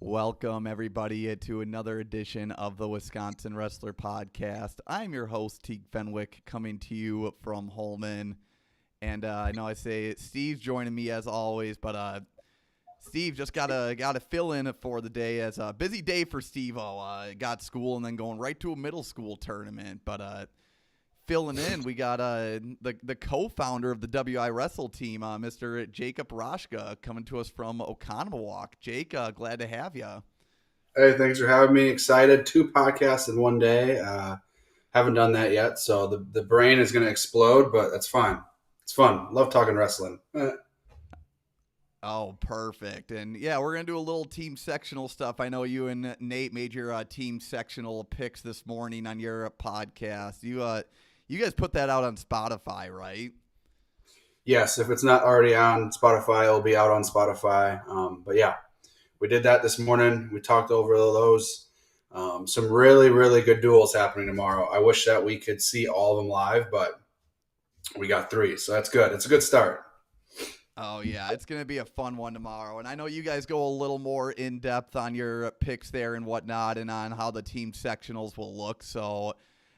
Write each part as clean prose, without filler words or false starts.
Welcome, everybody, to another edition of the Wisconsin Wrestler Podcast. I'm your host, Teague Fenwick, coming to you from Holman. And I know I say Steve's joining me as always, but Steve just gotta fill in for the day. As a busy day for Steve-O. Got school and then going right to a middle school tournament. But filling in, we got the co-founder of the WI Wrestle team, Mr. Jacob Roshka, coming to us from Oconomowoc. Jake, glad to have you. Hey, thanks for having me. Excited. 2 podcasts in one day. Haven't done that yet, so the brain is going to explode, but that's fine. It's fun. Love talking wrestling. Oh, perfect. And yeah, we're going to do a little team sectional stuff. I know you and Nate made your team sectional picks this morning on your podcast. You guys put that out on Spotify, right? Yes, if it's not already on Spotify, it'll be out on Spotify. But yeah, we did that this morning. We talked over those. Some really, really good duels happening tomorrow. I wish that we could see all of them live, but we got 3, so that's good. It's a good start. Oh, yeah, it's going to be a fun one tomorrow. And I know you guys go a little more in-depth on your picks there and whatnot and on how the team sectionals will look. So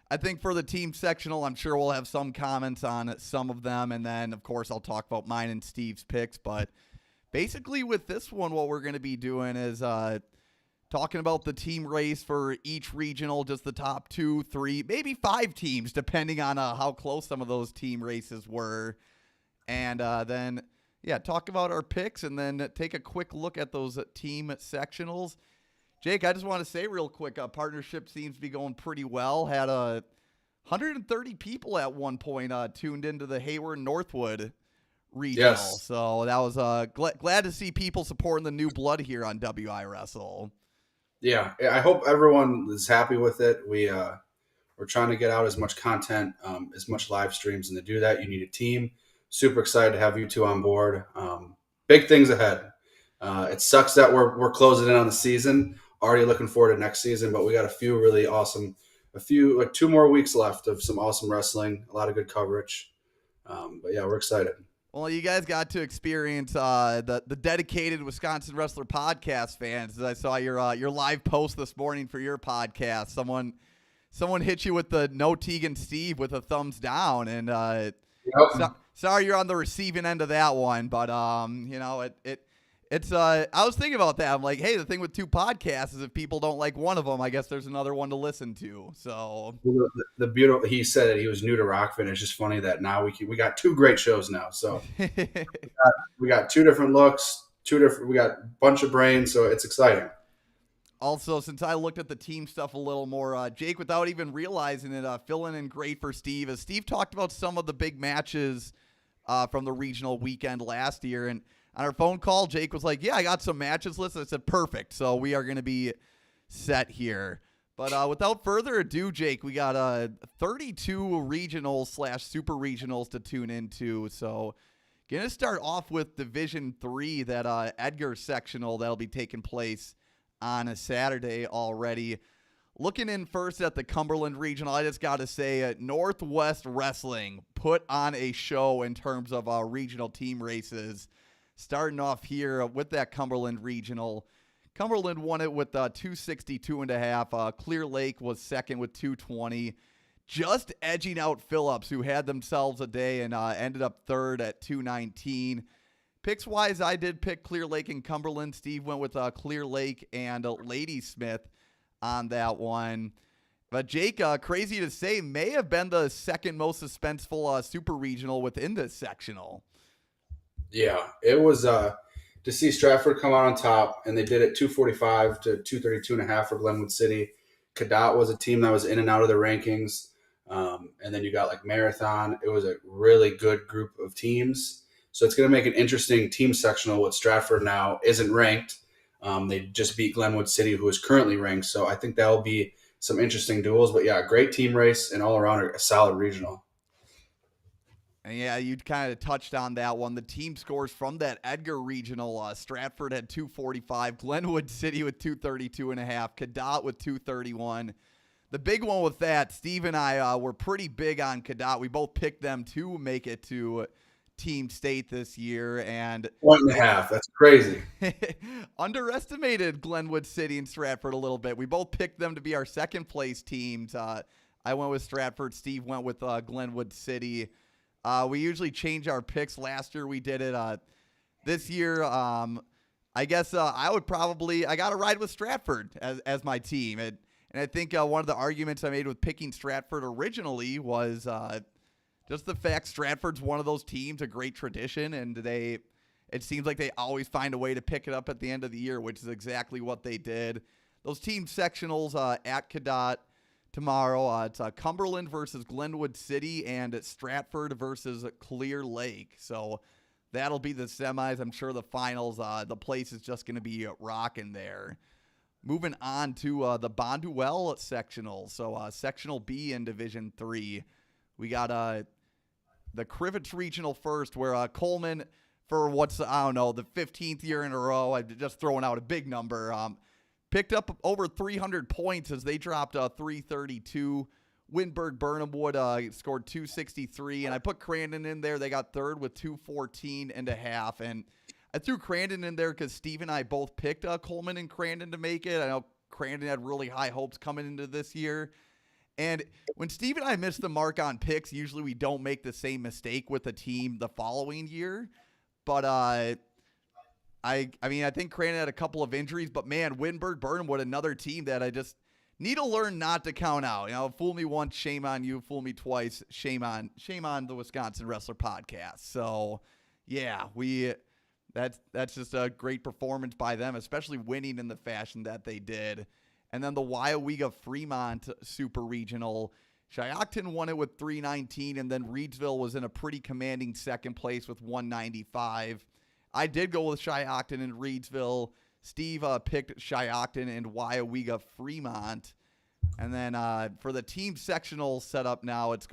I think for the team sectional, I'm sure we'll have some comments on some of them. And then, of course, I'll talk about mine and Steve's picks. But basically with this one, what we're going to be doing is talking about the team race for each regional, just the top 2, 3, maybe 5 teams, depending on how close some of those team races were. And then, yeah, talk about our picks and then take a quick look at those team sectionals. Jake, I just want to say real quick, partnership seems to be going pretty well. Had 130 people at one point tuned into the Hayward Northwood regional. Yes. So that was glad to see people supporting the new blood here on WI Wrestle. Yeah, I hope everyone is happy with it. We're trying to get out as much content, as much live streams, and to do that, you need a team. Super excited to have you 2 on board. Big things ahead. It sucks that we're closing in on the season. Already looking forward to next season, but we got a few 2 more weeks left of some awesome wrestling, a lot of good coverage. But yeah, we're excited. Well, you guys got to experience the dedicated Wisconsin Wrestler Podcast fans. As I saw your live post this morning for your podcast, someone hit you with the no Teague and Steve with a thumbs down, and Yep. sorry you're on the receiving end of that one, but it's I was thinking about that. I'm like, hey, the thing with 2 podcasts is if people don't like one of them, I guess there's another one to listen to. So The beautiful, he said that he was new to Rockfin. It's just funny that now we got 2 great shows now. So we got 2 different looks, we got a bunch of brains, so it's exciting. Also, since I looked at the team stuff a little more, Jake, without even realizing it, filling in great for Steve. As Steve talked about some of the big matches from the regional weekend last year, and on our phone call, Jake was like, yeah, I got some matches listed. I said, perfect. So we are going to be set here. But without further ado, Jake, we got 32 regionals / super regionals to tune into. So going to start off with Division 3, that Edgar sectional that'll be taking place on a Saturday already. Looking in first at the Cumberland Regional, I just got to say Northwest Wrestling put on a show in terms of regional team races. Starting off here with that Cumberland Regional. Cumberland won it with 262.5. Clear Lake was second with 220. Just edging out Phillips, who had themselves a day and ended up third at 219. Picks-wise, I did pick Clear Lake and Cumberland. Steve went with Clear Lake and Ladysmith on that one. But Jake, crazy to say, may have been the second most suspenseful super regional within this sectional. Yeah, it was to see Stratford come out on top, and they did it 245 to 232.5 for Glenwood City. Cadott was a team that was in and out of the rankings. And then you got like Marathon. It was a really good group of teams. So it's going to make an interesting team sectional with Stratford now isn't ranked. They just beat Glenwood City, who is currently ranked. So I think that'll be some interesting duels. But yeah, great team race and all around a solid regional. And yeah, you kind of touched on that one. The team scores from that Edgar regional. Stratford had 245, Glenwood City with 232.5, Cadott with 231. The big one with that, Steve and I were pretty big on Cadott. We both picked them to make it to Team State this year, and 1.5. That's crazy. underestimated Glenwood City and Stratford a little bit. We both picked them to be our second place teams. I went with Stratford. Steve went with Glenwood City. We usually change our picks. Last year we did it. This year, I guess I got to ride with Stratford as my team. And I think one of the arguments I made with picking Stratford originally was just the fact Stratford's one of those teams, a great tradition, and it seems like they always find a way to pick it up at the end of the year, which is exactly what they did. Those team sectionals at Cadott tomorrow, it's Cumberland versus Glenwood City and Stratford versus Clear Lake. So that'll be the semis. I'm sure the finals, the place is just going to be rocking there. Moving on to the Bonduelle sectional. So sectional B in Division 3. We got the Crivets Regional first, where Coleman, for the 15th year in a row, I'm just throwing out a big number, picked up over 300 points as they dropped 332. Wittenberg Burnhamwood scored 263, and I put Crandon in there. They got third with 214.5, and I threw Crandon in there because Steve and I both picked Coleman and Crandon to make it. I know Crandon had really high hopes coming into this year. And when Steve and I miss the mark on picks, usually we don't make the same mistake with the team the following year. But I think Crandon had a couple of injuries, but man, Wittenberg Burnhamwood, another team that I just need to learn not to count out. Fool me once, shame on you. Fool me twice, shame on the Wisconsin Wrestler Podcast. So yeah, that's just a great performance by them, especially winning in the fashion that they did. And then the Wyawega Fremont Super Regional, Shiocton won it with 319, and then Reedsville was in a pretty commanding second place with 195. I did go with Shiocton and Reedsville. Steve picked Shiocton and Wyawega Fremont. And then for the team sectional setup now, it's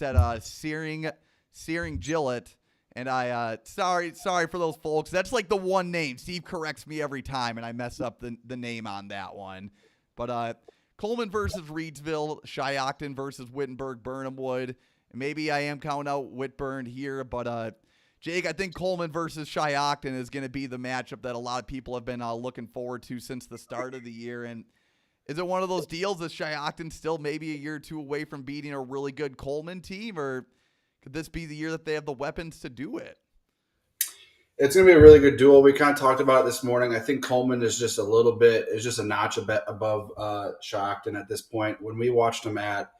at Searing Gillett. And sorry for those folks. That's like the one name. Steve corrects me every time, and I mess up the name on that one. But Coleman versus Reedsville, Shiocton versus Wittenberg Burnhamwood. Maybe I am counting out Whitburn here, but Jake, I think Coleman versus Shiocton is going to be the matchup that a lot of people have been looking forward to since the start of the year. And is it one of those deals that Shiocton still maybe a year or two away from beating a really good Coleman team, or could this be the year that they have the weapons to do it? It's going to be a really good duel. We kind of talked about it this morning. I think Coleman is just a notch a bit above Shiocton at this point. When we watched them at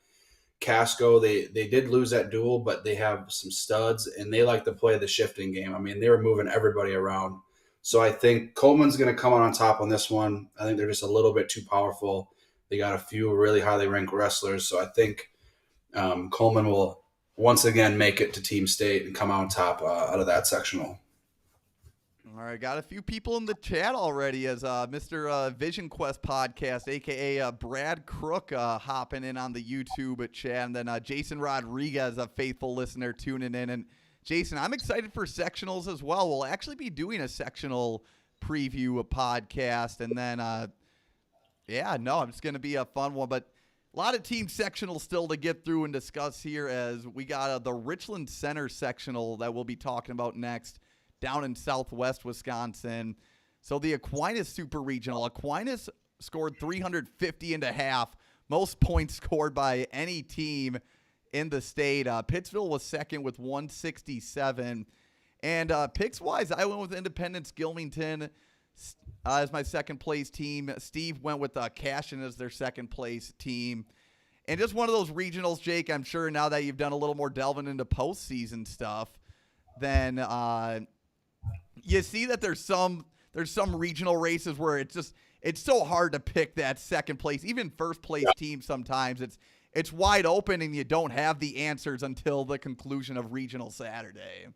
Casco, they did lose that duel, but they have some studs, and they like to play the shifting game. I mean, they were moving everybody around. So I think Coleman's going to come out on top on this one. I think they're just a little bit too powerful. They got a few really highly ranked wrestlers. So I think Coleman will once again make it to Team State and come out on top out of that sectional. All right, got a few people in the chat already as Mr. Vision Quest Podcast, a.k.a. Brad Crook, hopping in on the YouTube chat. And then Jason Rodriguez, a faithful listener, tuning in. And Jason, I'm excited for sectionals as well. We'll actually be doing a sectional preview podcast. And then, it's going to be a fun one. But a lot of team sectionals still to get through and discuss here, as we got the Richland Center sectional that we'll be talking about next down in southwest Wisconsin. So the Aquinas Super Regional. Aquinas scored 350.5, most points scored by any team in the state. Pittsville was second with 167. And picks-wise, I went with Independence Gilmington as my second-place team. Steve went with Cashion as their second-place team. And just one of those regionals, Jake, I'm sure now that you've done a little more delving into postseason stuff, then you see that there's some regional races where it's so hard to pick that second place, even first place team. Sometimes it's wide open and you don't have the answers until the conclusion of regional Saturday.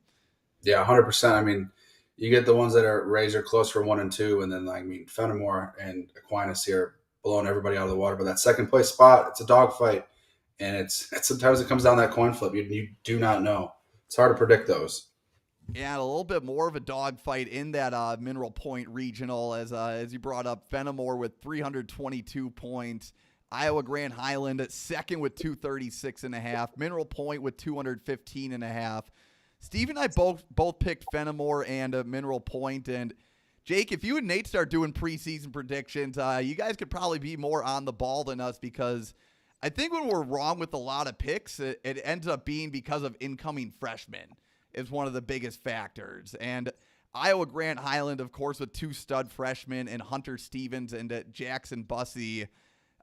Yeah, 100%. I mean, you get the ones that are razor close for 1 and 2, and then Fenimore and Aquinas here blowing everybody out of the water. But that second place spot, it's a dogfight, and it's sometimes it comes down that coin flip. You do not know. It's hard to predict those. Yeah, a little bit more of a dogfight in that Mineral Point Regional, as you brought up. Fenimore with 322 points. Iowa Grand Highland at second with 236.5. Mineral Point with 215.5. Steve and I both picked Fenimore and Mineral Point. And Jake, if you and Nate start doing preseason predictions, you guys could probably be more on the ball than us, because I think when we're wrong with a lot of picks, it ends up being because of incoming freshmen is one of the biggest factors. And Iowa Grant Highland, of course, with 2 stud freshmen and Hunter Stevens and Jackson Bussey.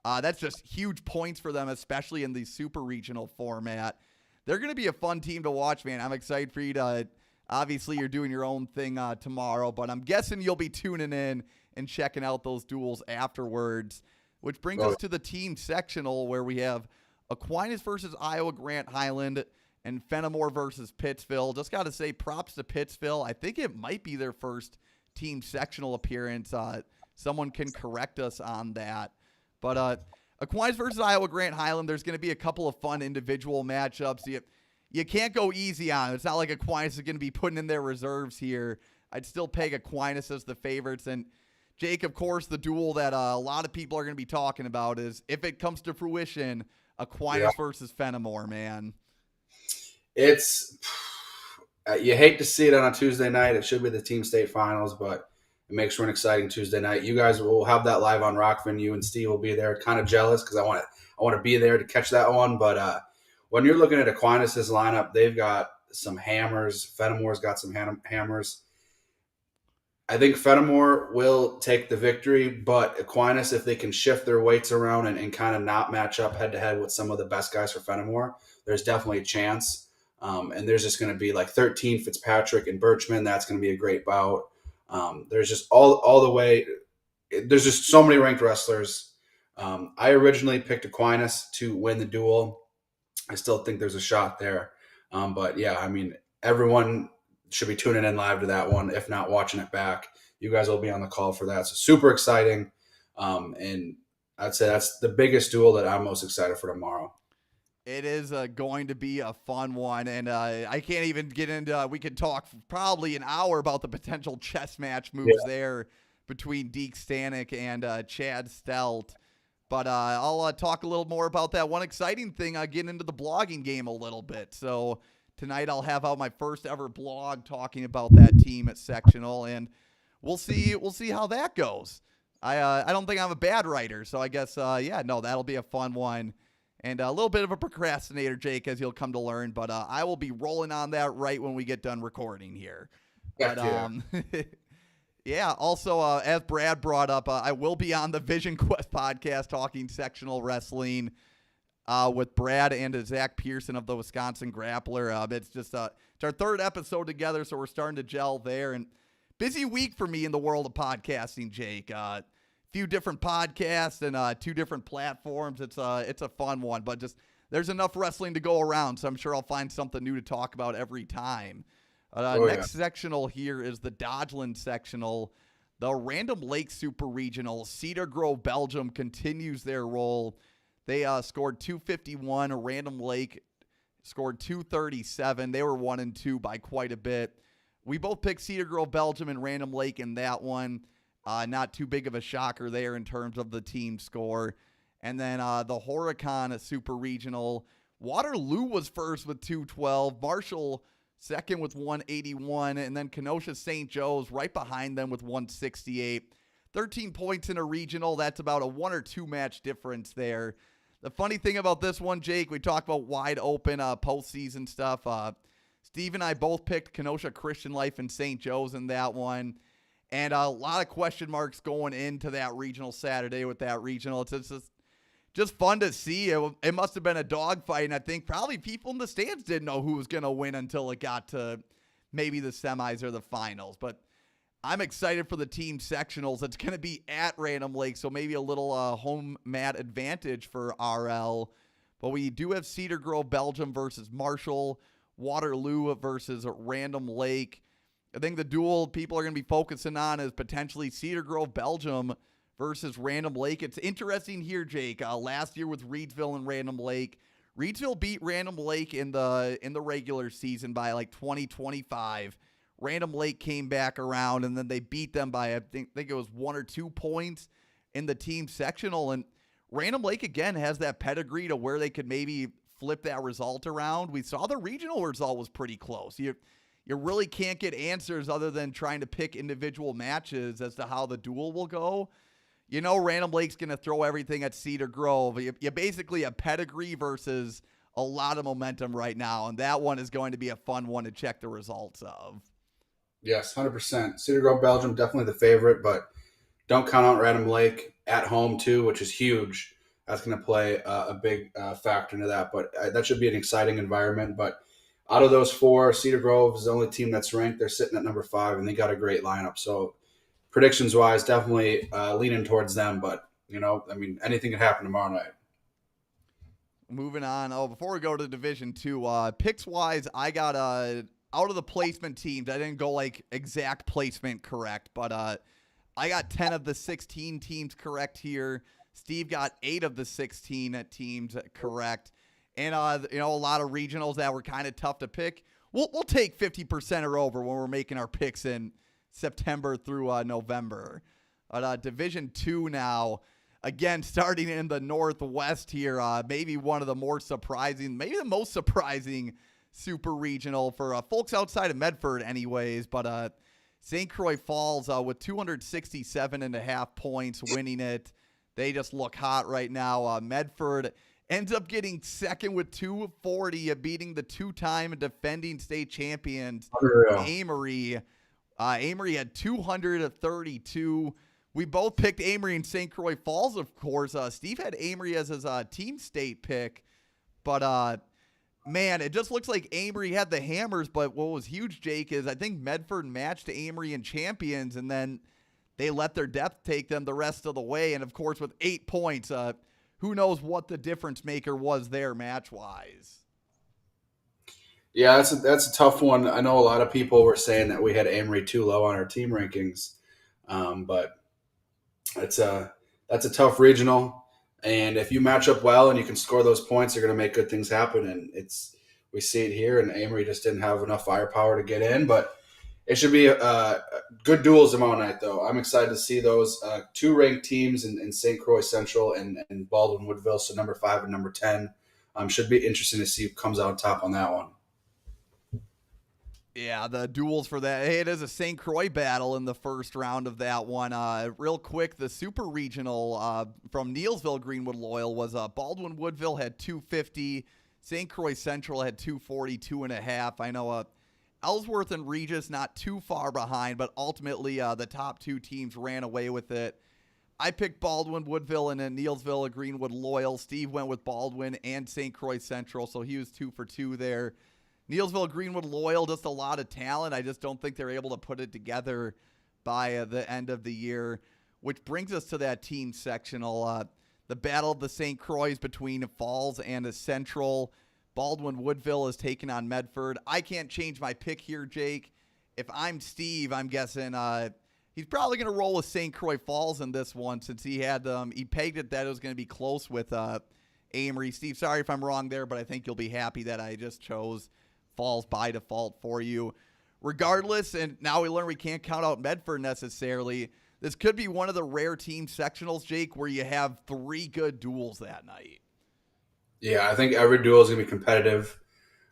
That's just huge points for them, especially in the super regional format. They're going to be a fun team to watch, man. I'm excited for you to, obviously you're doing your own thing tomorrow, but I'm guessing you'll be tuning in and checking out those duels afterwards, which brings us to the team sectional, where we have Aquinas versus Iowa Grant Highland and Fenimore versus Pittsville. Just got to say props to Pittsville. I think it might be their first team sectional appearance. Someone can correct us on that. But Aquinas versus Iowa Grant Highland, there's going to be a couple of fun individual matchups. You can't go easy on it. It's not like Aquinas is going to be putting in their reserves here. I'd still peg Aquinas as the favorites. And Jake, of course, the duel that a lot of people are going to be talking about is, if it comes to fruition, Aquinas versus Fenimore, man. It's you hate to see it on a Tuesday night. It should be the team state finals, but it makes for an exciting Tuesday night. You guys will have that live on Rockfin. You and Steve will be there. Kind of jealous because I want to be there to catch that one. But when you're looking at Aquinas' lineup, they've got some hammers. Fenimore's got some hammers. I think Fenimore will take the victory, but Aquinas, if they can shift their weights around and kind of not match up head-to-head with some of the best guys for Fenimore, there's definitely a chance. And there's just going to be like 13 Fitzpatrick and Birchman. That's going to be a great bout. There's just all the way. There's just so many ranked wrestlers. I originally picked Aquinas to win the duel. I still think there's a shot there. But yeah, I mean, everyone should be tuning in live to that one. If not watching it back, you guys will be on the call for that. So super exciting. And I'd say that's the biggest duel that I'm most excited for tomorrow. It is going to be a fun one, and I can't even get into we could talk probably an hour about the potential chess match moves there between Deke Stanek and Chad Stelt. But I'll talk a little more about that. One exciting thing, getting into the blogging game a little bit. So tonight I'll have out my first ever blog talking about that team at sectional, and we'll see how that goes. I don't think I'm a bad writer, so I guess that'll be a fun one. And a little bit of a procrastinator, Jake, as you'll come to learn. But I will be rolling on that right when we get done recording here. But also, as Brad brought up, I will be on the Vision Quest podcast talking sectional wrestling with Brad and Zach Pearson of the Wisconsin Grappler. It's our third episode together, so we're starting to gel there. And busy week for me in the world of podcasting, Jake. Few different podcasts and 2 different platforms. It's a fun one, but just there's enough wrestling to go around, so I'm sure I'll find something new to talk about every time. Next sectional here is the Dodgeland sectional. The Random Lake Super Regional. Cedar Grove, Belgium continues their roll. They scored 251. Random Lake scored 237. They were 1-2 by quite a bit. We both picked Cedar Grove, Belgium, and Random Lake in that one. Not too big of a shocker there in terms of the team score. And then the Horicon Super Regional. Waterloo was first with 212. Marshall second with 181. And then Kenosha St. Joe's right behind them with 168. 13 points in a regional. That's about a 1 or 2 match difference there. The funny thing about this one, Jake, we talked about wide open postseason stuff. Steve and I both picked Kenosha Christian Life and St. Joe's in that one. And a lot of question marks going into that regional Saturday with that regional. It's just fun to see. It must have been a dogfight, and I think probably people in the stands didn't know who was going to win until it got to maybe the semis or the finals. But I'm excited for the team sectionals. It's going to be at Random Lake, so maybe a little home mat advantage for RL. But we do have Cedar Grove, Belgium versus Marshall, Waterloo versus Random Lake. I think the duel people are going to be focusing on is potentially Cedar Grove, Belgium versus Random Lake. It's interesting here, Jake. Last year with Reedsville and Random Lake, Reedsville beat Random Lake in the regular season by like 20-25. Random Lake came back around, and then they beat them by, I think it was 1 or 2 points in the team sectional. And Random Lake, again, has that pedigree to where they could maybe flip that result around. We saw the regional result was pretty close. You really can't get answers other than trying to pick individual matches as to how the duel will go. Random Lake's going to throw everything at Cedar Grove. You basically have pedigree versus a lot of momentum right now, and that one is going to be a fun one to check the results of. Yes, 100%. Cedar Grove, Belgium, definitely the favorite, but don't count out Random Lake at home too, which is huge. That's going to play a big factor into that, but that should be an exciting environment. But out of those four, Cedar Grove is the only team that's ranked. They're sitting at number 5, and they got a great lineup. So predictions-wise, definitely leaning towards them. But, anything can happen tomorrow night. Moving on. Before we go to Division 2, picks-wise, I got out of the placement teams. I didn't go exact placement correct, but I got 10 of the 16 teams correct here. Steve got 8 of the 16 teams correct. And, a lot of regionals that were kind of tough to pick. We'll take 50% or over when we're making our picks in September through November. Division 2 now. Again, starting in the Northwest here, maybe one of the more surprising, maybe the most surprising super regional for folks outside of Medford anyways. But St. Croix Falls with 267.5 points winning it. They just look hot right now. Medford ends up getting second with 240, beating the 2-time defending state champions, Amory. Amory had 232. We both picked Amory and St. Croix Falls, of course. Steve had Amory as his team state pick. But, man, it just looks like Amory had the hammers. But what was huge, Jake, is I think Medford matched Amory in champions, and then they let their depth take them the rest of the way. And, of course, with 8 points, who knows what the difference maker was there match-wise. Yeah, that's a tough one. I know a lot of people were saying that we had Amory too low on our team rankings, but that's a tough regional. And if you match up well and you can score those points, you're going to make good things happen. And we see it here. And Amory just didn't have enough firepower to get in, but it should be good duels tomorrow night, though. I'm excited to see those 2 ranked teams in St. Croix Central and Baldwin Woodville, so number 5 and number 10. Should be interesting to see who comes out on top on that one. Yeah, the duels for that. Hey, it is a St. Croix battle in the first round of that one. Real quick, the super regional from Neilsville Greenwood Loyal was Baldwin Woodville had 250. St. Croix Central had 242.5. I know Ellsworth and Regis not too far behind, but ultimately the top 2 teams ran away with it. I picked Baldwin Woodville and then Neilsville Greenwood Loyal. Steve went with Baldwin and St. Croix Central, so he was 2 for 2 there. Neilsville Greenwood Loyal, just a lot of talent. I just don't think they're able to put it together by the end of the year, which brings us to that team sectional. The battle of the St. Croix between Falls and the Central. Baldwin Woodville is taking on Medford. I can't change my pick here, Jake. If I'm Steve, I'm guessing he's probably going to roll with St. Croix Falls in this one since he pegged it that it was going to be close with Amory. Steve, sorry if I'm wrong there, but I think you'll be happy that I just chose Falls by default for you. Regardless, and now we learn we can't count out Medford necessarily. This could be one of the rare team sectionals, Jake, where you have 3 good duels that night. Yeah, I think every duel is going to be competitive,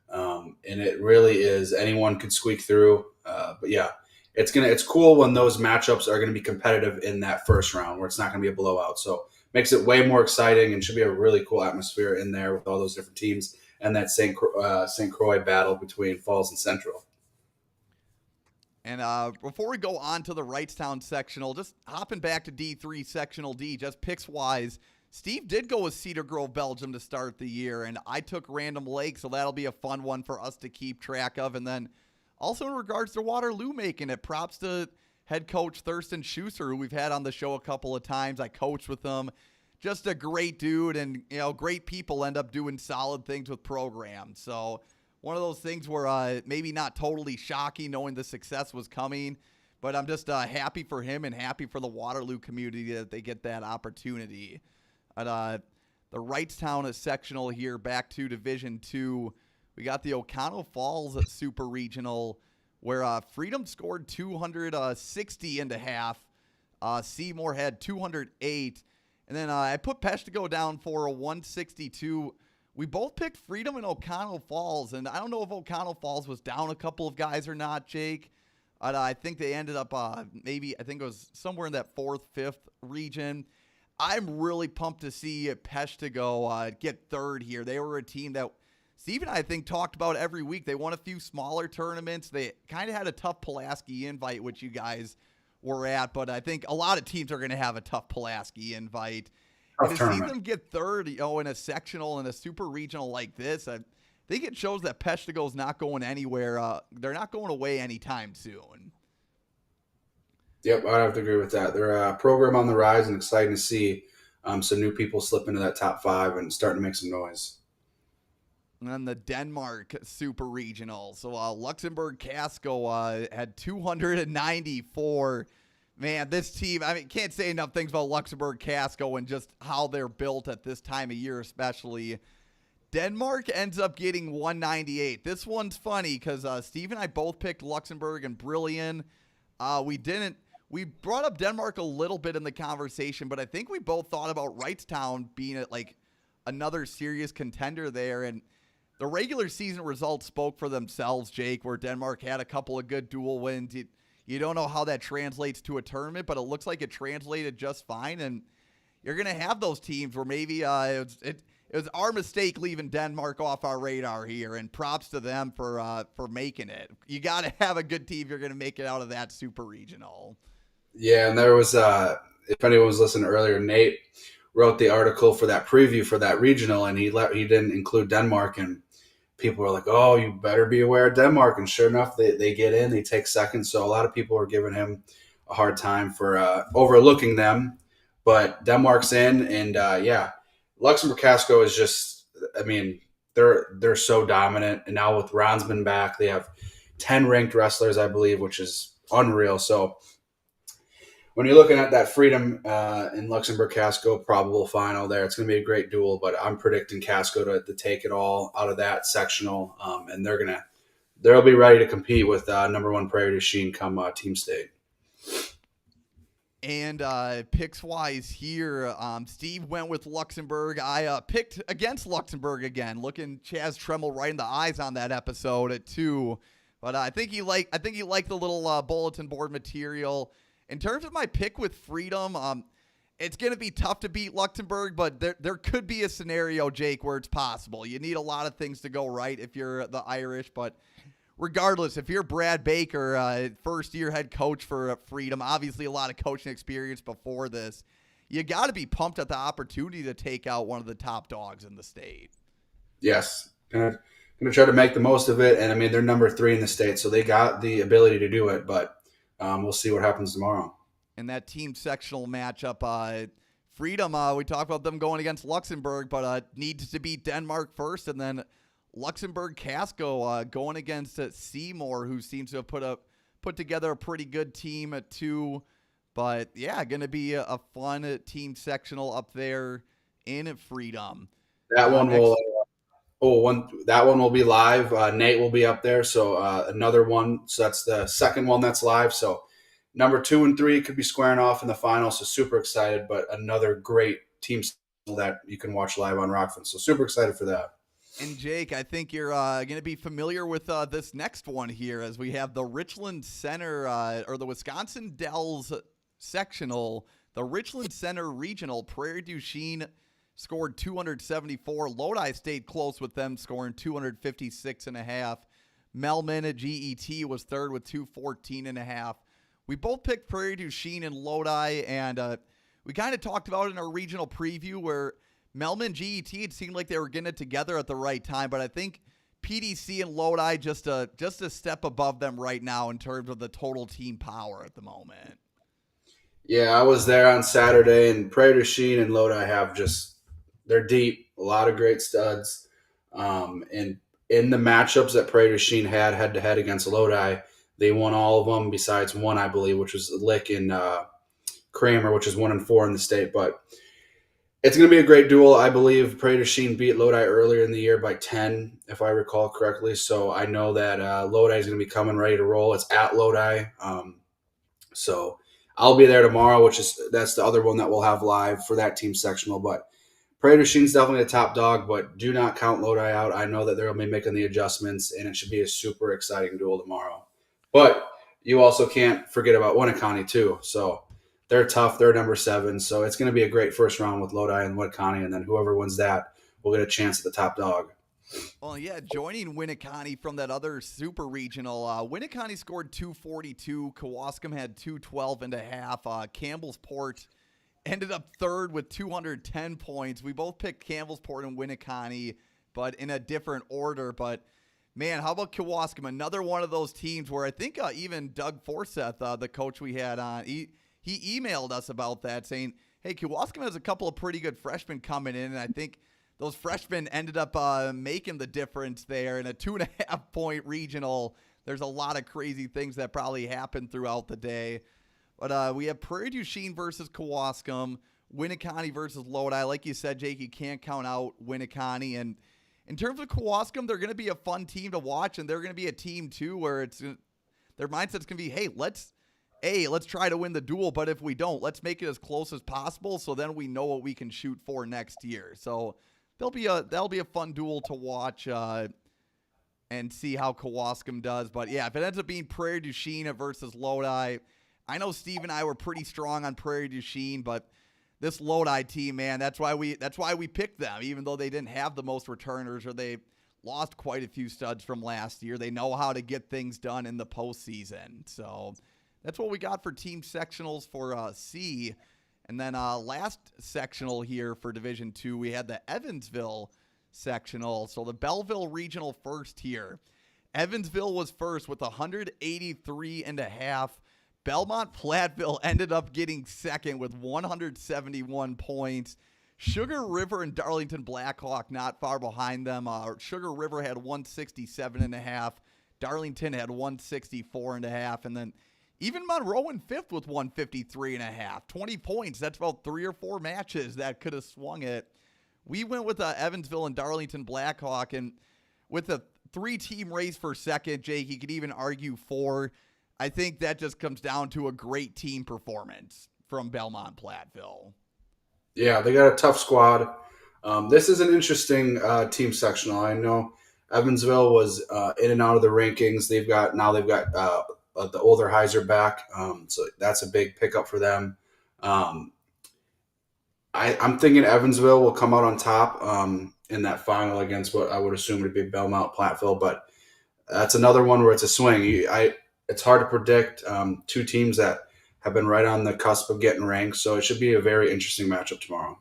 and it really is. Anyone could squeak through. But yeah, it's cool when those matchups are going to be competitive in that first round, where it's not going to be a blowout. So makes it way more exciting and should be a really cool atmosphere in there with all those different teams and that St. Croix battle between Falls and Central. And before we go on to the Wrightstown sectional, just hopping back to D3 sectional D, just picks-wise, Steve did go with Cedar Grove, Belgium to start the year, and I took Random Lake, so that'll be a fun one for us to keep track of. And then also in regards to Waterloo making it, props to head coach Thurston Schuster, who we've had on the show a couple of times. I coached with him. Just a great dude, and great people end up doing solid things with programs. So one of those things where maybe not totally shocking knowing the success was coming, but I'm just happy for him and happy for the Waterloo community that they get that opportunity. The Wrightstown sectional here, back to Division 2. We got the Oconto Falls Super Regional, where Freedom scored 260.5. Seymour had 208. And then I put Pesh to go down for a 162 We both picked Freedom and O'Connell Falls, and I don't know if O'Connell Falls was down a couple of guys or not, Jake. I think they ended up maybe, I think it was somewhere in that 4th, 5th region. I'm really pumped to see Peshtigo get third here. They were a team that Steve and I think talked about every week. They won a few smaller tournaments. They kind of had a tough Pulaski invite, which you guys were at, but I think a lot of teams are going to have a tough Pulaski invite. And to see them get third, in a sectional and a super regional like this, I think it shows that Peshtigo is not going anywhere. They're not going away anytime soon. Yep, I'd have to agree with that. They're a program on the rise, and exciting to see some new people slip into that top 5 and starting to make some noise. And then the Denmark Super Regional. So Luxembourg Casco had 294. Man, this team, can't say enough things about Luxembourg Casco and just how they're built at this time of year especially. Denmark ends up getting 198. This one's funny because Steve and I both picked Luxembourg and Brilliant. We brought up Denmark a little bit in the conversation, but I think we both thought about Wrightstown being another serious contender there. And the regular season results spoke for themselves, Jake, where Denmark had a couple of good dual wins. You don't know how that translates to a tournament, but it looks like it translated just fine. And you're going to have those teams where maybe it was our mistake leaving Denmark off our radar here, and props to them for making it. You got to have a good team if you're going to make it out of that super regional. Yeah, and there was, if anyone was listening earlier, Nate wrote the article for that preview for that regional, and he didn't include Denmark, and people were like, oh, you better be aware of Denmark. And sure enough, they get in, they take second. So a lot of people were giving him a hard time for overlooking them. But Denmark's in, and Luxembourg Casco is just, they're so dominant. And now with Ronsman back, they have 10 ranked wrestlers, I believe, which is unreal. So when you're looking at that Freedom in Luxembourg Casco probable final there, it's going to be a great duel. But I'm predicting Casco to take it all out of that sectional, and they'll be ready to compete with number 1 Prairie du Chien come Team State. And picks wise here, Steve went with Luxembourg. I picked against Luxembourg again, looking Chaz Tremmel right in the eyes on that episode at 2. But I think he liked the little bulletin board material. In terms of my pick with Freedom, it's going to be tough to beat Luxembourg, but there could be a scenario, Jake, where it's possible. You need a lot of things to go right if you're the Irish, but regardless, if you're Brad Baker, first-year head coach for Freedom, obviously a lot of coaching experience before this, you got to be pumped at the opportunity to take out one of the top dogs in the state. Yes. Going to try to make the most of it, and they're number 3 in the state, so they got the ability to do it, but we'll see what happens tomorrow. And that team sectional matchup, Freedom, we talked about them going against Luxembourg, but needs to beat Denmark first, and then Luxembourg Casco going against Seymour, who seems to have put together a pretty good team at 2. But yeah, going to be a fun team sectional up there in Freedom. That one will be live. Nate will be up there, so another one. So that's the second one that's live. So number 2 and 3 could be squaring off in the final. So super excited, but another great team that you can watch live on Rockfin. So super excited for that. And Jake, I think you're going to be familiar with this next one here, as we have the Richland Center or the Wisconsin Dells sectional, the Richland Center regional. Prairie du Chien scored 274. Lodi stayed close with them, scoring 256.5. Melman at GET was third with 214.5. We both picked Prairie du Chien and Lodi, and we kind of talked about it in our regional preview where Melman, GET, it seemed like they were getting it together at the right time, but I think PDC and Lodi just a step above them right now in terms of the total team power at the moment. Yeah, I was there on Saturday, and Prairie du Chien and Lodi they're deep, a lot of great studs. And in the matchups that Prairie du Chien had head-to-head against Lodi, they won all of them besides one, I believe, which was Lick and Kramer, which is 1 and 4 in the state. But it's going to be a great duel. I believe Prairie du Chien beat Lodi earlier in the year by 10, if I recall correctly. So I know that Lodi is going to be coming ready to roll. It's at Lodi. So I'll be there tomorrow, that's the other one that we'll have live for that team sectional. But Prairie du Chine's definitely a top dog, but do not count Lodi out. I know that they're going to be making the adjustments, and it should be a super exciting duel tomorrow. But you also can't forget about Winneconne, too. So they're tough. They're number 7. So it's going to be a great first round with Lodi and Winneconne, and then whoever wins that will get a chance at the top dog. Well, yeah, joining Winneconne from that other super regional, Winneconne scored 242. Kewaskum had 212 and a half. Campbellsport ended up third with 210 points. We both picked Campbellsport and Winneconne, but in a different order. But, man, how about Kewaskum? Another one of those teams where I think even Doug Forseth, the coach we had on, he emailed us about that saying, hey, Kewaskum has a couple of pretty good freshmen coming in, and I think those freshmen ended up making the difference there in a 2.5-point regional. There's a lot of crazy things that probably happened throughout the day. But we have Prairie du Chien versus Kewaskum, Winneconne versus Lodi. Like you said, Jake, you can't count out Winneconne. And in terms of Kewaskum, they're going to be a fun team to watch, and they're going to be a team, too, where their mindset's going to be, hey, let's try to win the duel, but if we don't, let's make it as close as possible so then we know what we can shoot for next year. So that'll be a fun duel to watch and see how Kewaskum does. But yeah, if it ends up being Prairie du Chien versus Lodi, I know Steve and I were pretty strong on Prairie du Chien, but this Lodi team, man, that's why we picked them, even though they didn't have the most returners or they lost quite a few studs from last year. They know how to get things done in the postseason. So that's what we got for team sectionals for C. And then last sectional here for Division II, we had the Evansville sectional. So the Belleville Regional first here. Evansville was first with 183.5. Belmont Platteville ended up getting second with 171 points. Sugar River and Darlington Blackhawk not far behind them. Sugar River had 167.5. Darlington had 164.5. And then even Monroe in fifth with 153.5. 20 points. That's about 3 or 4 matches that could have swung it. We went with Evansville and Darlington Blackhawk. And with a 3-team race for second, Jake, you could even argue 4. I think that just comes down to a great team performance from Belmont Platteville. Yeah, they got a tough squad. This is an interesting team sectional. I know Evansville was in and out of the rankings. They've got the older Heiser back, so that's a big pickup for them. I'm thinking Evansville will come out on top in that final against what I would assume would be Belmont Platteville, but that's another one where it's a swing. It's hard to predict 2 teams that have been right on the cusp of getting ranked, so it should be a very interesting matchup tomorrow.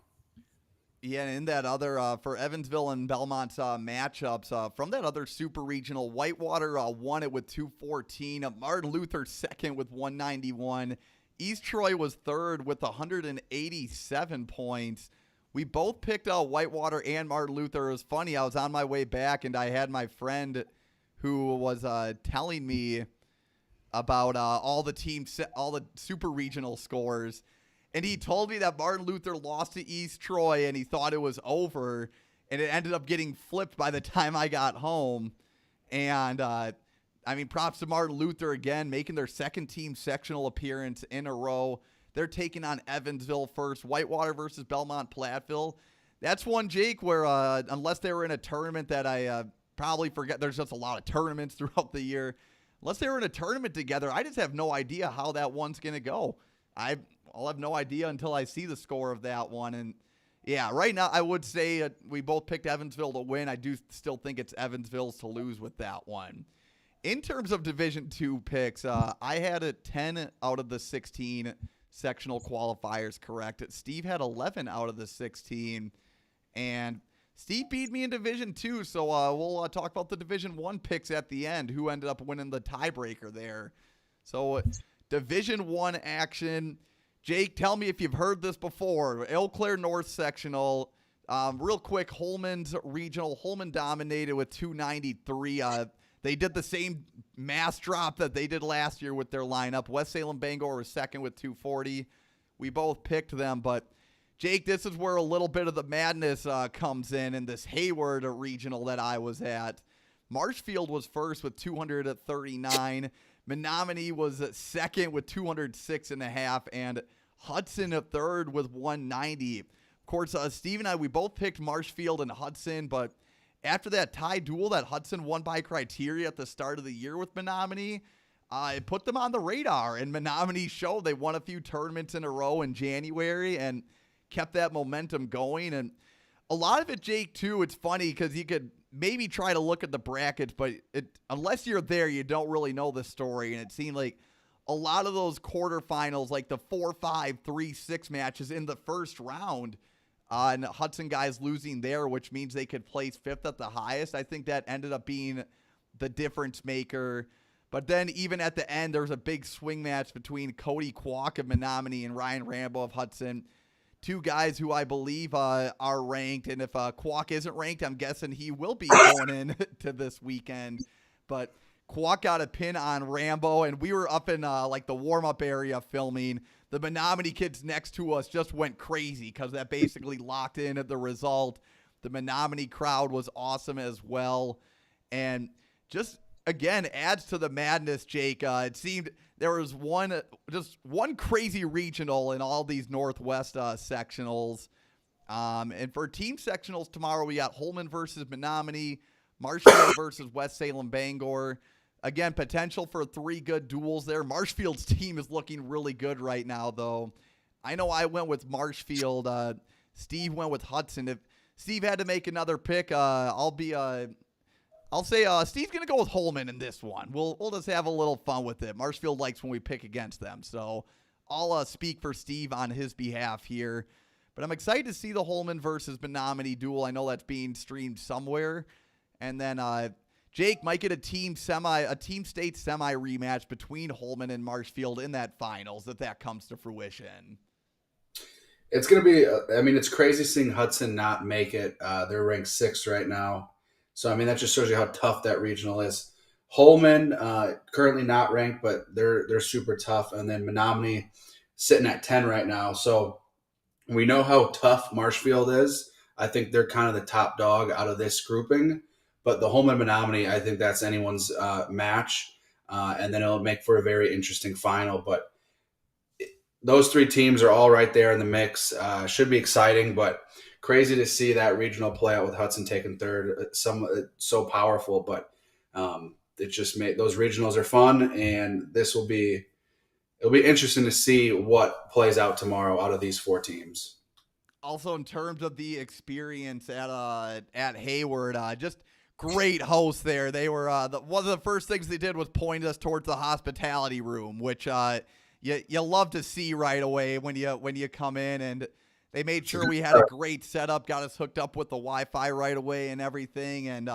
Yeah, and in that other, for Evansville and Belmont's matchups, from that other super regional, Whitewater won it with 214. Martin Luther second with 191. East Troy was third with 187 points. We both picked out Whitewater and Martin Luther. It was funny, I was on my way back, and I had my friend who was telling me about all the super regional scores. And he told me that Martin Luther lost to East Troy and he thought it was over. And it ended up getting flipped by the time I got home. And, props to Martin Luther again, making their second team sectional appearance in a row. They're taking on Evansville first. Whitewater versus Belmont Platteville. That's one, Jake, where unless they were in a tournament that I probably forget, there's just a lot of tournaments throughout the year. Unless they were in a tournament together, I just have no idea how that one's going to go. I'll have no idea until I see the score of that one. And, yeah, right now I would say we both picked Evansville to win. I do still think it's Evansville's to lose with that one. In terms of Division II picks, I had a 10 out of the 16 sectional qualifiers correct. Steve had 11 out of the 16. And Steve beat me in Division II, so we'll talk about the Division I picks at the end, who ended up winning the tiebreaker there. So Division I action. Jake, tell me if you've heard this before. Eau Claire North sectional. Real quick, Holman's regional. Holman dominated with 293. They did the same mass drop that they did last year with their lineup. West Salem Bangor was second with 240. We both picked them, but Jake, this is where a little bit of the madness comes in this Hayward regional that I was at. Marshfield was first with 239. Menominee was second with 206.5, and Hudson third with 190. course, Steve and I, we both picked Marshfield and Hudson, but after that tie duel that Hudson won by criteria at the start of the year with Menominee, it put them on the radar, and Menominee showed they won a few tournaments in a row in January and kept that momentum going. And a lot of it, Jake, too, it's funny because you could maybe try to look at the brackets, but unless you're there, you don't really know the story. And it seemed like a lot of those quarterfinals, like the 4-5, 3-6 matches in the first round, and Hudson guys losing there, which means they could place fifth at the highest. I think that ended up being the difference maker. But then even at the end, there was a big swing match between Cody Kwok of Menominee and Ryan Rambo of Hudson. Two guys who I believe are ranked. And if Kwok isn't ranked, I'm guessing he will be going in to this weekend. But Kwok got a pin on Rambo, and we were up in like the warm-up area filming. The Menominee kids next to us just went crazy because that basically locked in at the result. The Menominee crowd was awesome as well. And just, again, adds to the madness, Jake. It seemed there was just one crazy regional in all these Northwest sectionals. And for team sectionals tomorrow, we got Holmen versus Menominee, Marshfield versus West Salem Bangor. Again, potential for 3 good duels there. Marshfield's team is looking really good right now, though. I know I went with Marshfield. Steve went with Hudson. If Steve had to make another pick, I'll say Steve's going to go with Holmen in this one. We'll just have a little fun with it. Marshfield likes when we pick against them, so I'll speak for Steve on his behalf here. But I'm excited to see the Holmen versus Menominee duel. I know that's being streamed somewhere. And then Jake might get a team state semi rematch between Holmen and Marshfield in that finals if that comes to fruition. It's going to be, it's crazy seeing Hudson not make it. They're ranked 6th right now. So, that just shows you how tough that regional is. Holmen, currently not ranked, but they're super tough. And then Menominee sitting at 10 right now. So we know how tough Marshfield is. I think they're kind of the top dog out of this grouping. But the Holmen Menominee, I think that's anyone's match. And then it'll make for a very interesting final. But those 3 teams are all right there in the mix. Should be exciting, but crazy to see that regional play out with Hudson taking 3rd. So powerful, but it just made those regionals are fun, and it'll be interesting to see what plays out tomorrow out of these 4 teams. Also, in terms of the experience at Hayward, just great hosts there. They were one of the first things they did was point us towards the hospitality room, which you love to see right away when you come in, and they made sure we had a great setup, got us hooked up with the Wi-Fi right away and everything, and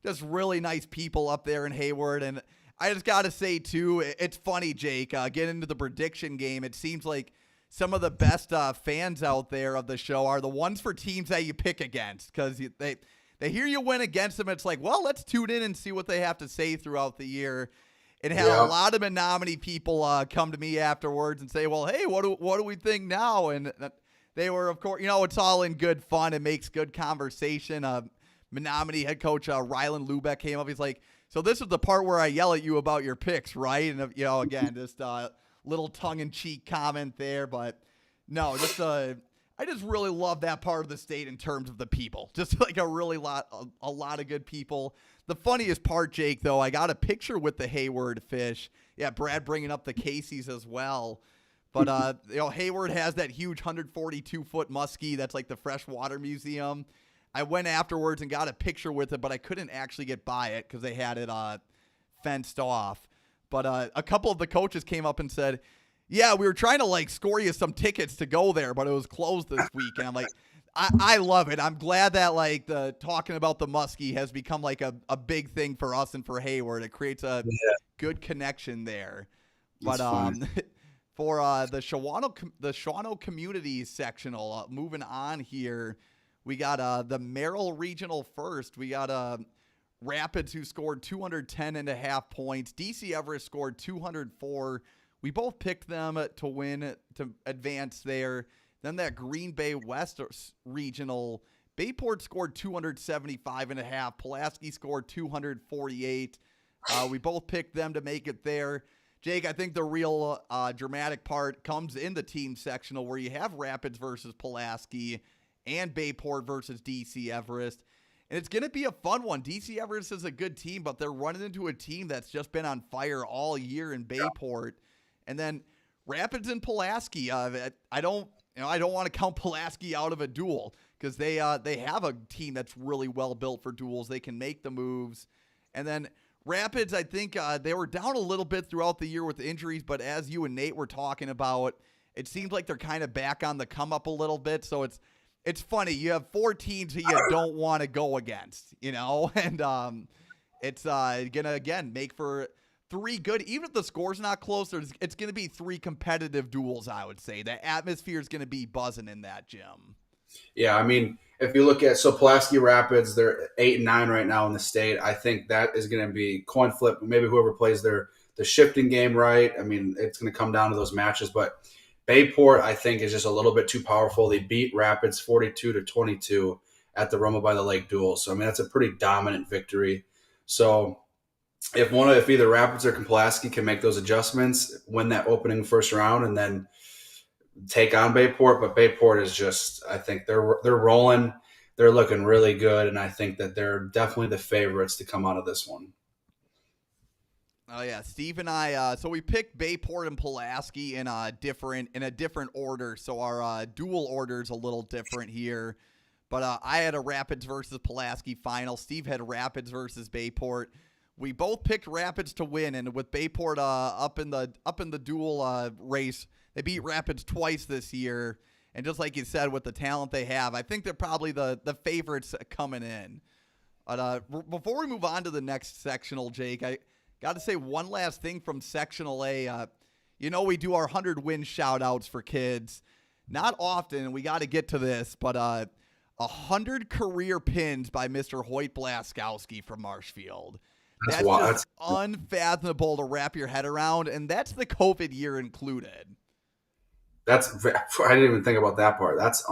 just really nice people up there in Hayward. And I just got to say, too, it's funny, Jake, getting into the prediction game, it seems like some of the best fans out there of the show are the ones for teams that you pick against, because they hear you win against them. It's like, well, let's tune in and see what they have to say throughout the year. It had a lot of Menominee people come to me afterwards and say, well, hey, what do we think now? And they were, of course, it's all in good fun. It makes good conversation. Menominee head coach Rylan Lubeck came up. He's like, so this is the part where I yell at you about your picks, right? And, again, just a little tongue-in-cheek comment there. But, no, I just really love that part of the state in terms of the people. Just like a lot of good people. The funniest part, Jake, though, I got a picture with the Hayward fish. Yeah, Brad bringing up the Casey's as well. But, Hayward has that huge 142-foot muskie that's like the freshwater museum. I went afterwards and got a picture with it, but I couldn't actually get by it because they had it fenced off. But a couple of the coaches came up and said, yeah, we were trying to, score you some tickets to go there, but it was closed this week. And I'm like, I love it. I'm glad that, the talking about the muskie has become, a big thing for us and for Hayward. It creates a good connection there. But for the Shawano Community Sectional, moving on here, we got the Merrill Regional first. We got Rapids, who scored 210.5 points. DC Everest scored 204. We both picked them to win, to advance there. Then that Green Bay West Regional, Bayport scored 275.5. Pulaski scored 248. We both picked them to make it there. Jake, I think the real dramatic part comes in the team sectional where you have Rapids versus Pulaski and Bayport versus DC Everest. And it's going to be a fun one. DC Everest is a good team, but they're running into a team that's just been on fire all year in Bayport. And then Rapids and Pulaski. I don't want to count Pulaski out of a duel because they have a team that's really well built for duels. They can make the moves. And then Rapids, I think they were down a little bit throughout the year with injuries, but as you and Nate were talking about, it seems like they're kind of back on the come up a little bit. So it's funny. You have 4 teams who you don't want to go against, and it's gonna again make for 3 good. Even if the score's not close, it's gonna be 3 competitive duels. I would say the atmosphere is gonna be buzzing in that gym. Yeah, I mean, if you look at Pulaski Rapids, they're 8-9 right now in the state. I think that is going to be coin flip. Maybe whoever plays the shifting game right. I mean, it's going to come down to those matches. But Bayport, I think, is just a little bit too powerful. They beat Rapids 42-22 at the Roma by the Lake duel. So I mean, that's a pretty dominant victory. So if either Rapids or Pulaski can make those adjustments, win that opening first round, and then take on Bayport, but Bayport is just, I think they're rolling. They're looking really good, and I think that they're definitely the favorites to come out of this one. Oh yeah, Steve and I. So we picked Bayport and Pulaski in a different order. So our dual order is a little different here. But I had a Rapids versus Pulaski final. Steve had Rapids versus Bayport. We both picked Rapids to win, and with Bayport up in the dual race. They beat Rapids twice this year, and just like you said, with the talent they have, I think they're probably the favorites coming in. But before we move on to the next sectional, Jake, I got to say one last thing from Sectional A. We do our 100-win shout-outs for kids. Not often, and we got to get to this, but 100 career pins by Mr. Hoyt Blaskowski from Marshfield. That's just unfathomable to wrap your head around, and that's the COVID year included. I didn't even think about that part. That's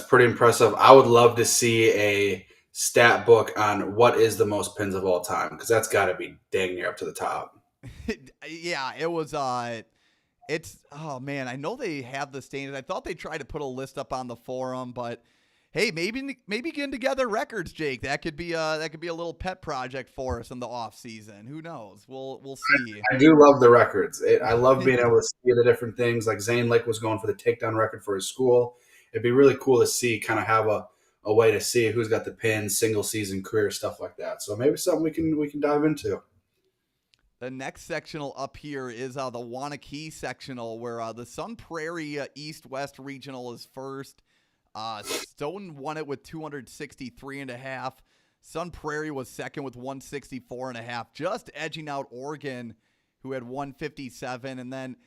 pretty impressive. I would love to see a stat book on what is the most pins of all time, because that's got to be dang near up to the top. Yeah, it was. Oh man, I know they have the standard. I thought they tried to put a list up on the forum, but hey, maybe getting together records, Jake. That could be a little pet project for us in the off season. Who knows? We'll see. I do love the records. I love being able to see the different things. Like Zane Lake was going for the takedown record for his school. It'd be really cool to see, kind of have a way to see who's got the pins, single season career, stuff like that. So maybe something we can dive into. The next sectional up here is the Waunakee sectional, where the Sun Prairie East-West Regional is first. Stoughton won it with 263.5. Sun Prairie was second with 164.5, just edging out Oregon, who had 157. And then,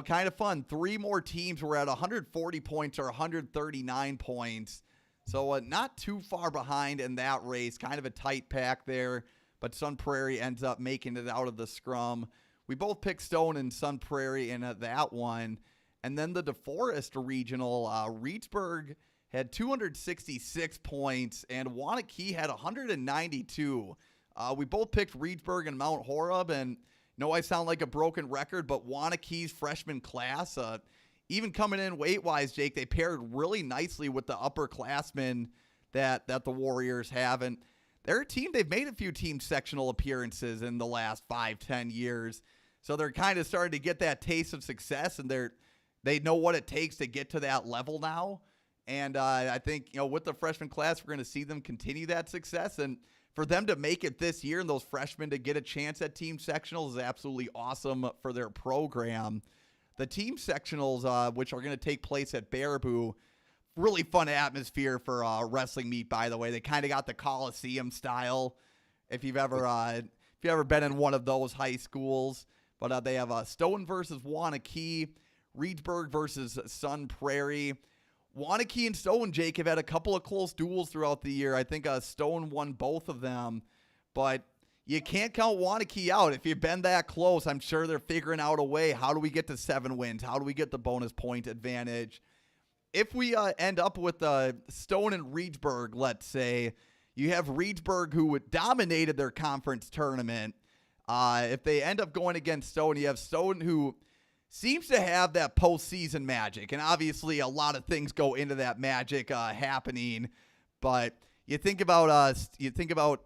kind of fun, 3 more teams were at 140 points or 139 points. So not too far behind in that race. Kind of a tight pack there, but Sun Prairie ends up making it out of the scrum. We both picked Stone and Sun Prairie in that one. And then the DeForest Regional, Reedsburg had 266 points, and Waunakee had 192. We both picked Reedsburg and Mount Horeb, and I sound like a broken record, but Waunakee's freshman class, even coming in weight-wise, Jake, they paired really nicely with the upperclassmen that the Warriors have, and they're a team, they've made a few team sectional appearances in the last 5-10 years, so they're kind of starting to get that taste of success, and they know what it takes to get to that level now. And I think, with the freshman class, we're going to see them continue that success. And for them to make it this year and those freshmen to get a chance at team sectionals is absolutely awesome for their program. The team sectionals, which are going to take place at Baraboo, really fun atmosphere for wrestling meet, by the way. They kind of got the Coliseum style, if you've ever been in one of those high schools. But they have Stoughton versus Waunakee, Reedsburg versus Sun Prairie. Waunakee and Stoughton, Jake, have had a couple of close duels throughout the year. I think Stoughton won both of them, but you can't count Waunakee out. If you've been that close, I'm sure they're figuring out a way. How do we get to 7 wins? How do we get the bonus point advantage? If we end up with Stoughton and Reedsburg, let's say, you have Reedsburg, who dominated their conference tournament. If they end up going against Stoughton, you have Stoughton who seems to have that postseason magic, and obviously a lot of things go into that magic happening. But you think about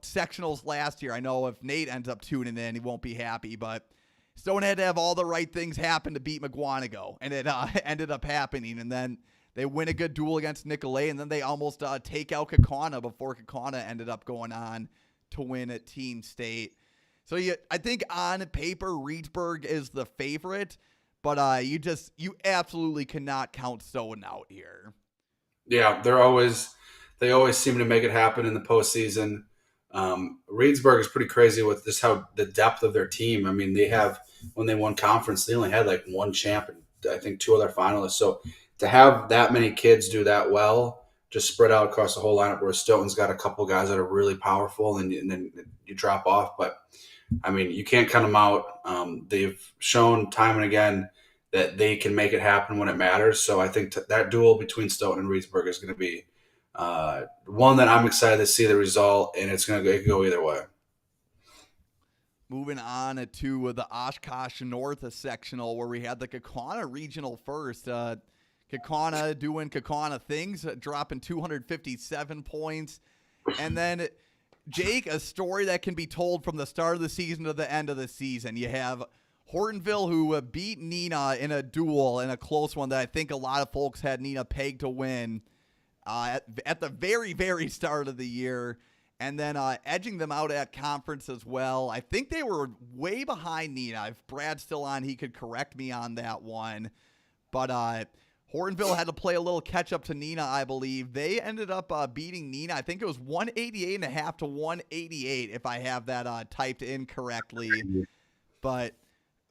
sectionals last year. I know if Nate ends up tuning in, he won't be happy, but Stoughton had to have all the right things happen to beat McWanago, and it ended up happening. And then they win a good duel against Nicolay, and then they almost take out Kaukauna before Kaukauna ended up going on to win at Team State. So I think on paper, Reedsburg is the favorite, but you absolutely cannot count Stoughton out here. Yeah, they always seem to make it happen in the postseason. Reedsburg is pretty crazy with just how the depth of their team. I mean, when they won conference, they only had like one champ and I think two other finalists. So to have that many kids do that well, just spread out across the whole lineup, where Stoughton's got a couple guys that are really powerful, and then you drop off. But I mean, you can't count them out. They've shown time and again that they can make it happen when it matters. So I think that duel between Stoughton and Reedsburg is going to be one that I'm excited to see the result, and it can go either way. Moving on to the Oshkosh North sectional, where we had the Kaukauna regional first. Kaukauna doing Kaukauna things, dropping 257 points. And then, Jake, a story that can be told from the start of the season to the end of the season. You have Hortonville, who beat Neenah in a duel, in a close one that I think a lot of folks had Neenah pegged to win at the very, very start of the year. And then edging them out at conference as well. I think they were way behind Neenah. If Brad's still on, he could correct me on that one. But Hortonville had to play a little catch-up to Neenah, I believe. They ended up beating Neenah. I think it was 188.5 to 188, if I have that typed in correctly. But,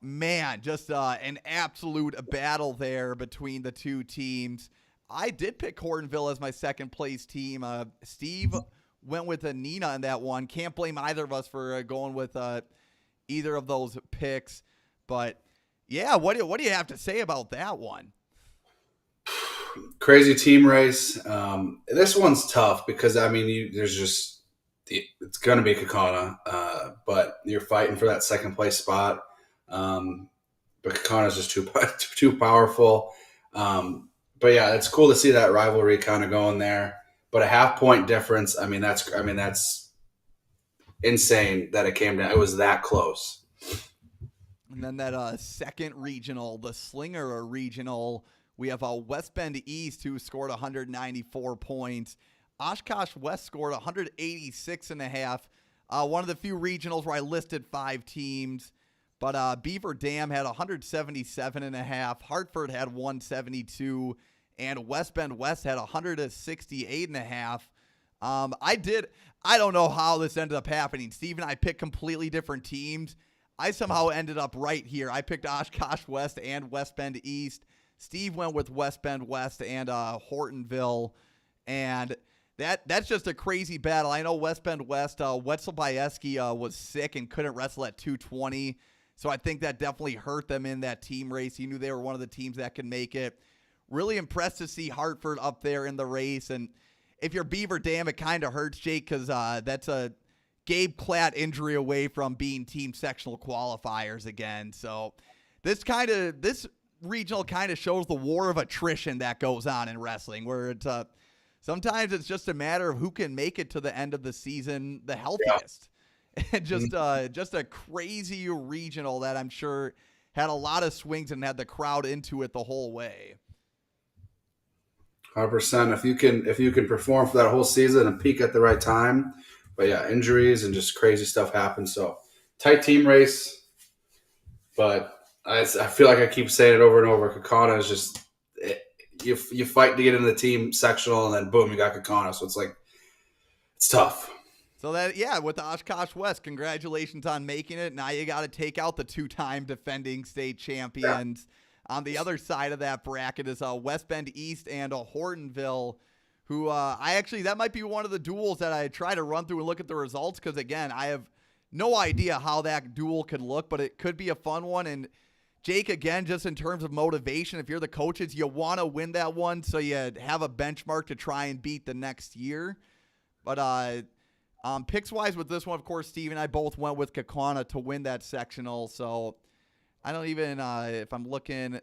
man, just an absolute battle there between the two teams. I did pick Hortonville as my second-place team. Steve went with Neenah in that one. Can't blame either of us for going with either of those picks. But, yeah, what do you have to say about that one? Crazy team race. This one's tough because, I mean, it's going to be Kaukauna, but you're fighting for that second place spot. But Kaukauna is just too powerful. But yeah, it's cool to see that rivalry kind of going there. But a half-point difference. I mean, that's insane that it came down. It was that close. And then that second regional, the Slinger regional, we have West Bend East, who scored 194 points. Oshkosh West scored 186.5. One of the few regionals where I listed 5 teams. But Beaver Dam had 177.5. Hartford had 172. And West Bend West had 168.5. I don't know how this ended up happening. Steve and I picked completely different teams. I somehow ended up right here. I picked Oshkosh West and West Bend East. Steve went with West Bend West and Hortonville. And that's just a crazy battle. I know West Bend West, Wetzel Bieski was sick and couldn't wrestle at 220. So I think that definitely hurt them in that team race. He knew they were one of the teams that could make it. Really impressed to see Hartford up there in the race. And if you're Beaver Dam, it kind of hurts, Jake, because that's a Gabe Klatt injury away from being team sectional qualifiers again. So this regional kind of shows the war of attrition that goes on in wrestling, where it's sometimes it's just a matter of who can make it to the end of the season the healthiest. Yeah. Just a crazy regional that I'm sure had a lot of swings and had the crowd into it the whole way. 100%. If you can perform for that whole season and peak at the right time, but yeah, injuries and just crazy stuff happens. So tight team race, but I feel like I keep saying it over and over. Kaukauna is just you fight to get into the team sectional, and then boom, you got Kaukauna. So it's tough. So with the Oshkosh West, congratulations on making it. Now you got to take out the 2-time defending state champions. Yeah. On the other side of that bracket is West Bend East and Hortonville, who that might be one of the duels that I try to run through and look at the results, because, again, I have no idea how that duel could look, but it could be a fun one. And, Jake, again, just in terms of motivation, if you're the coaches, you want to win that one so you have a benchmark to try and beat the next year. But Picks wise with this one, of course, Steve and I both went with Kaukauna to win that sectional. So I don't even, if I'm looking,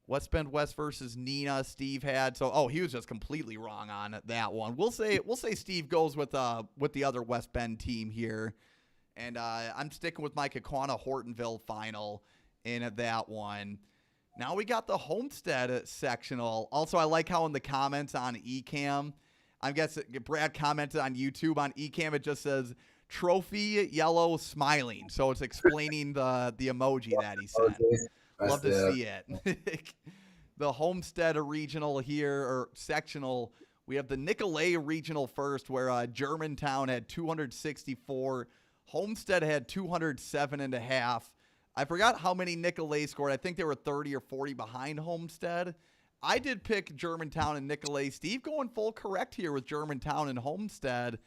West Bend West versus Neenah, Steve had. So, he was just completely wrong on that one. We'll say Steve goes with the other West Bend team here. And I'm sticking with my Kaukauna Hortonville final in that one. Now we got the Homestead sectional. Also, I like how in the comments on Ecamm, I guess Brad commented on YouTube on Ecamm, it just says trophy yellow smiling. So it's explaining the emoji that he sent. Love to see it. The Homestead regional here, or sectional, we have the Nicolay regional first, where Germantown had 264. Homestead had 207.5. I forgot how many Nicolay scored. I think they were 30 or 40 behind Homestead. I did pick Germantown and Nicolay. Steve going full correct here with Germantown and Homestead.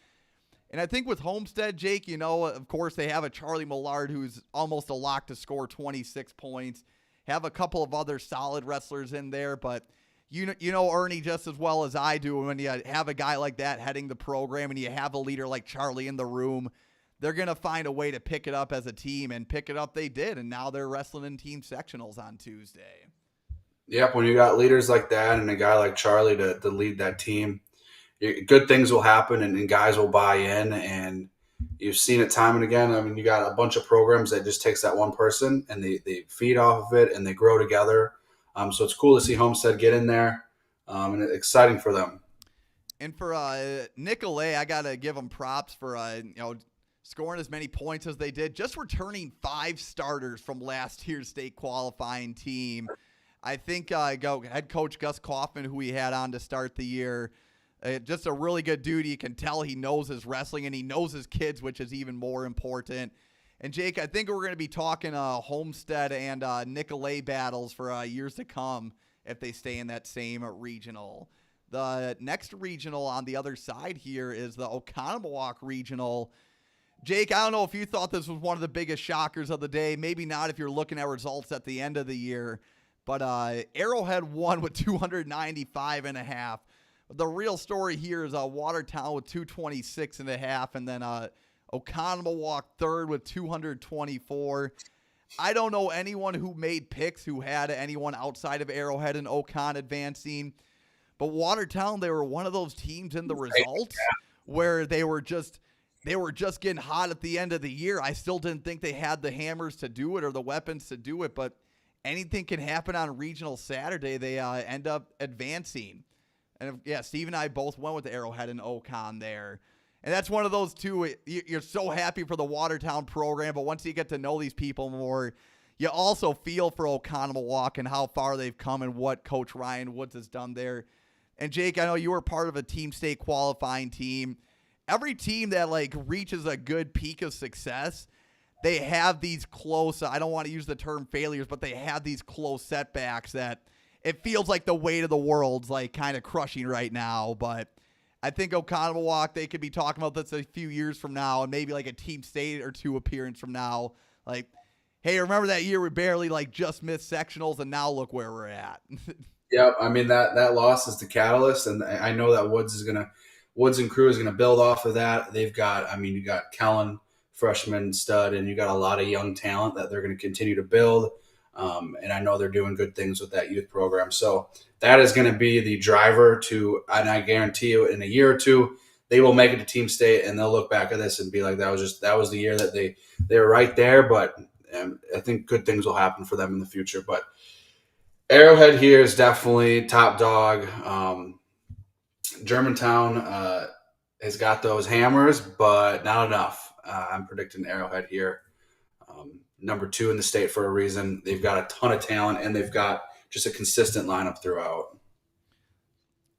And I think with Homestead, Jake, of course, they have a Charlie Millard who's almost a lock to score 26 points. Have a couple of other solid wrestlers in there, but you know Ernie just as well as I do. When you have a guy like that heading the program and you have a leader like Charlie in the room, they're going to find a way to pick it up as a team, and pick it up they did, and now they're wrestling in team sectionals on Tuesday. Yep, when you got leaders like that and a guy like Charlie to lead that team, good things will happen and guys will buy in, and you've seen it time and again. I mean, you got a bunch of programs that just takes that one person and they feed off of it and they grow together. So it's cool to see Homestead get in there, and it's exciting for them. And for Nicolay, I got to give them props for scoring as many points as they did, just returning 5 starters from last year's state qualifying team. I think head coach Gus Kaufman, who we had on to start the year, just a really good dude. You can tell he knows his wrestling and he knows his kids, which is even more important. And Jake, I think we're going to be talking Homestead and Nicolay battles for years to come if they stay in that same regional. The next regional on the other side here is the Oconomowoc regional. Jake, I don't know if you thought this was one of the biggest shockers of the day. Maybe not if you're looking at results at the end of the year. But Arrowhead won with 295.5. The real story here is Watertown with 226.5, and then Oconomowoc third with 224. I don't know anyone who made picks who had anyone outside of Arrowhead and Ocon advancing. But Watertown, they were one of those teams in the results where they were just getting hot at the end of the year. I still didn't think they had the hammers to do it or the weapons to do it, but anything can happen on regional Saturday. They end up advancing. And yeah, Steve and I both went with Arrowhead and Ocon there. And that's one of those two, you're so happy for the Watertown program, but once you get to know these people more, you also feel for Oconomowoc and how far they've come and what Coach Ryan Woods has done there. And Jake, I know you were part of a team state qualifying team. Every team that reaches a good peak of success, they have these close, I don't want to use the term failures, but they have these close setbacks that it feels like the weight of the world's kind of crushing right now. But I think Oconomowoc, they could be talking about this a few years from now and maybe a team state or two appearance from now. Hey, remember that year we barely just missed sectionals and now look where we're at. Yeah, I mean that loss is the catalyst, and I know that Woods and crew is gonna build off of that. They've got, you got Kellen, freshman stud, and you got a lot of young talent that they're going to continue to build. And I know they're doing good things with that youth program. So that is going to be the driver and I guarantee you in a year or two, they will make it to team state and they'll look back at this and be like, that was the year that they were right there. But I think good things will happen for them in the future. But Arrowhead here is definitely top dog. Germantown has got those hammers, but not enough. I'm predicting Arrowhead here. Number 2 in the state for a reason. They've got a ton of talent, and they've got just a consistent lineup throughout.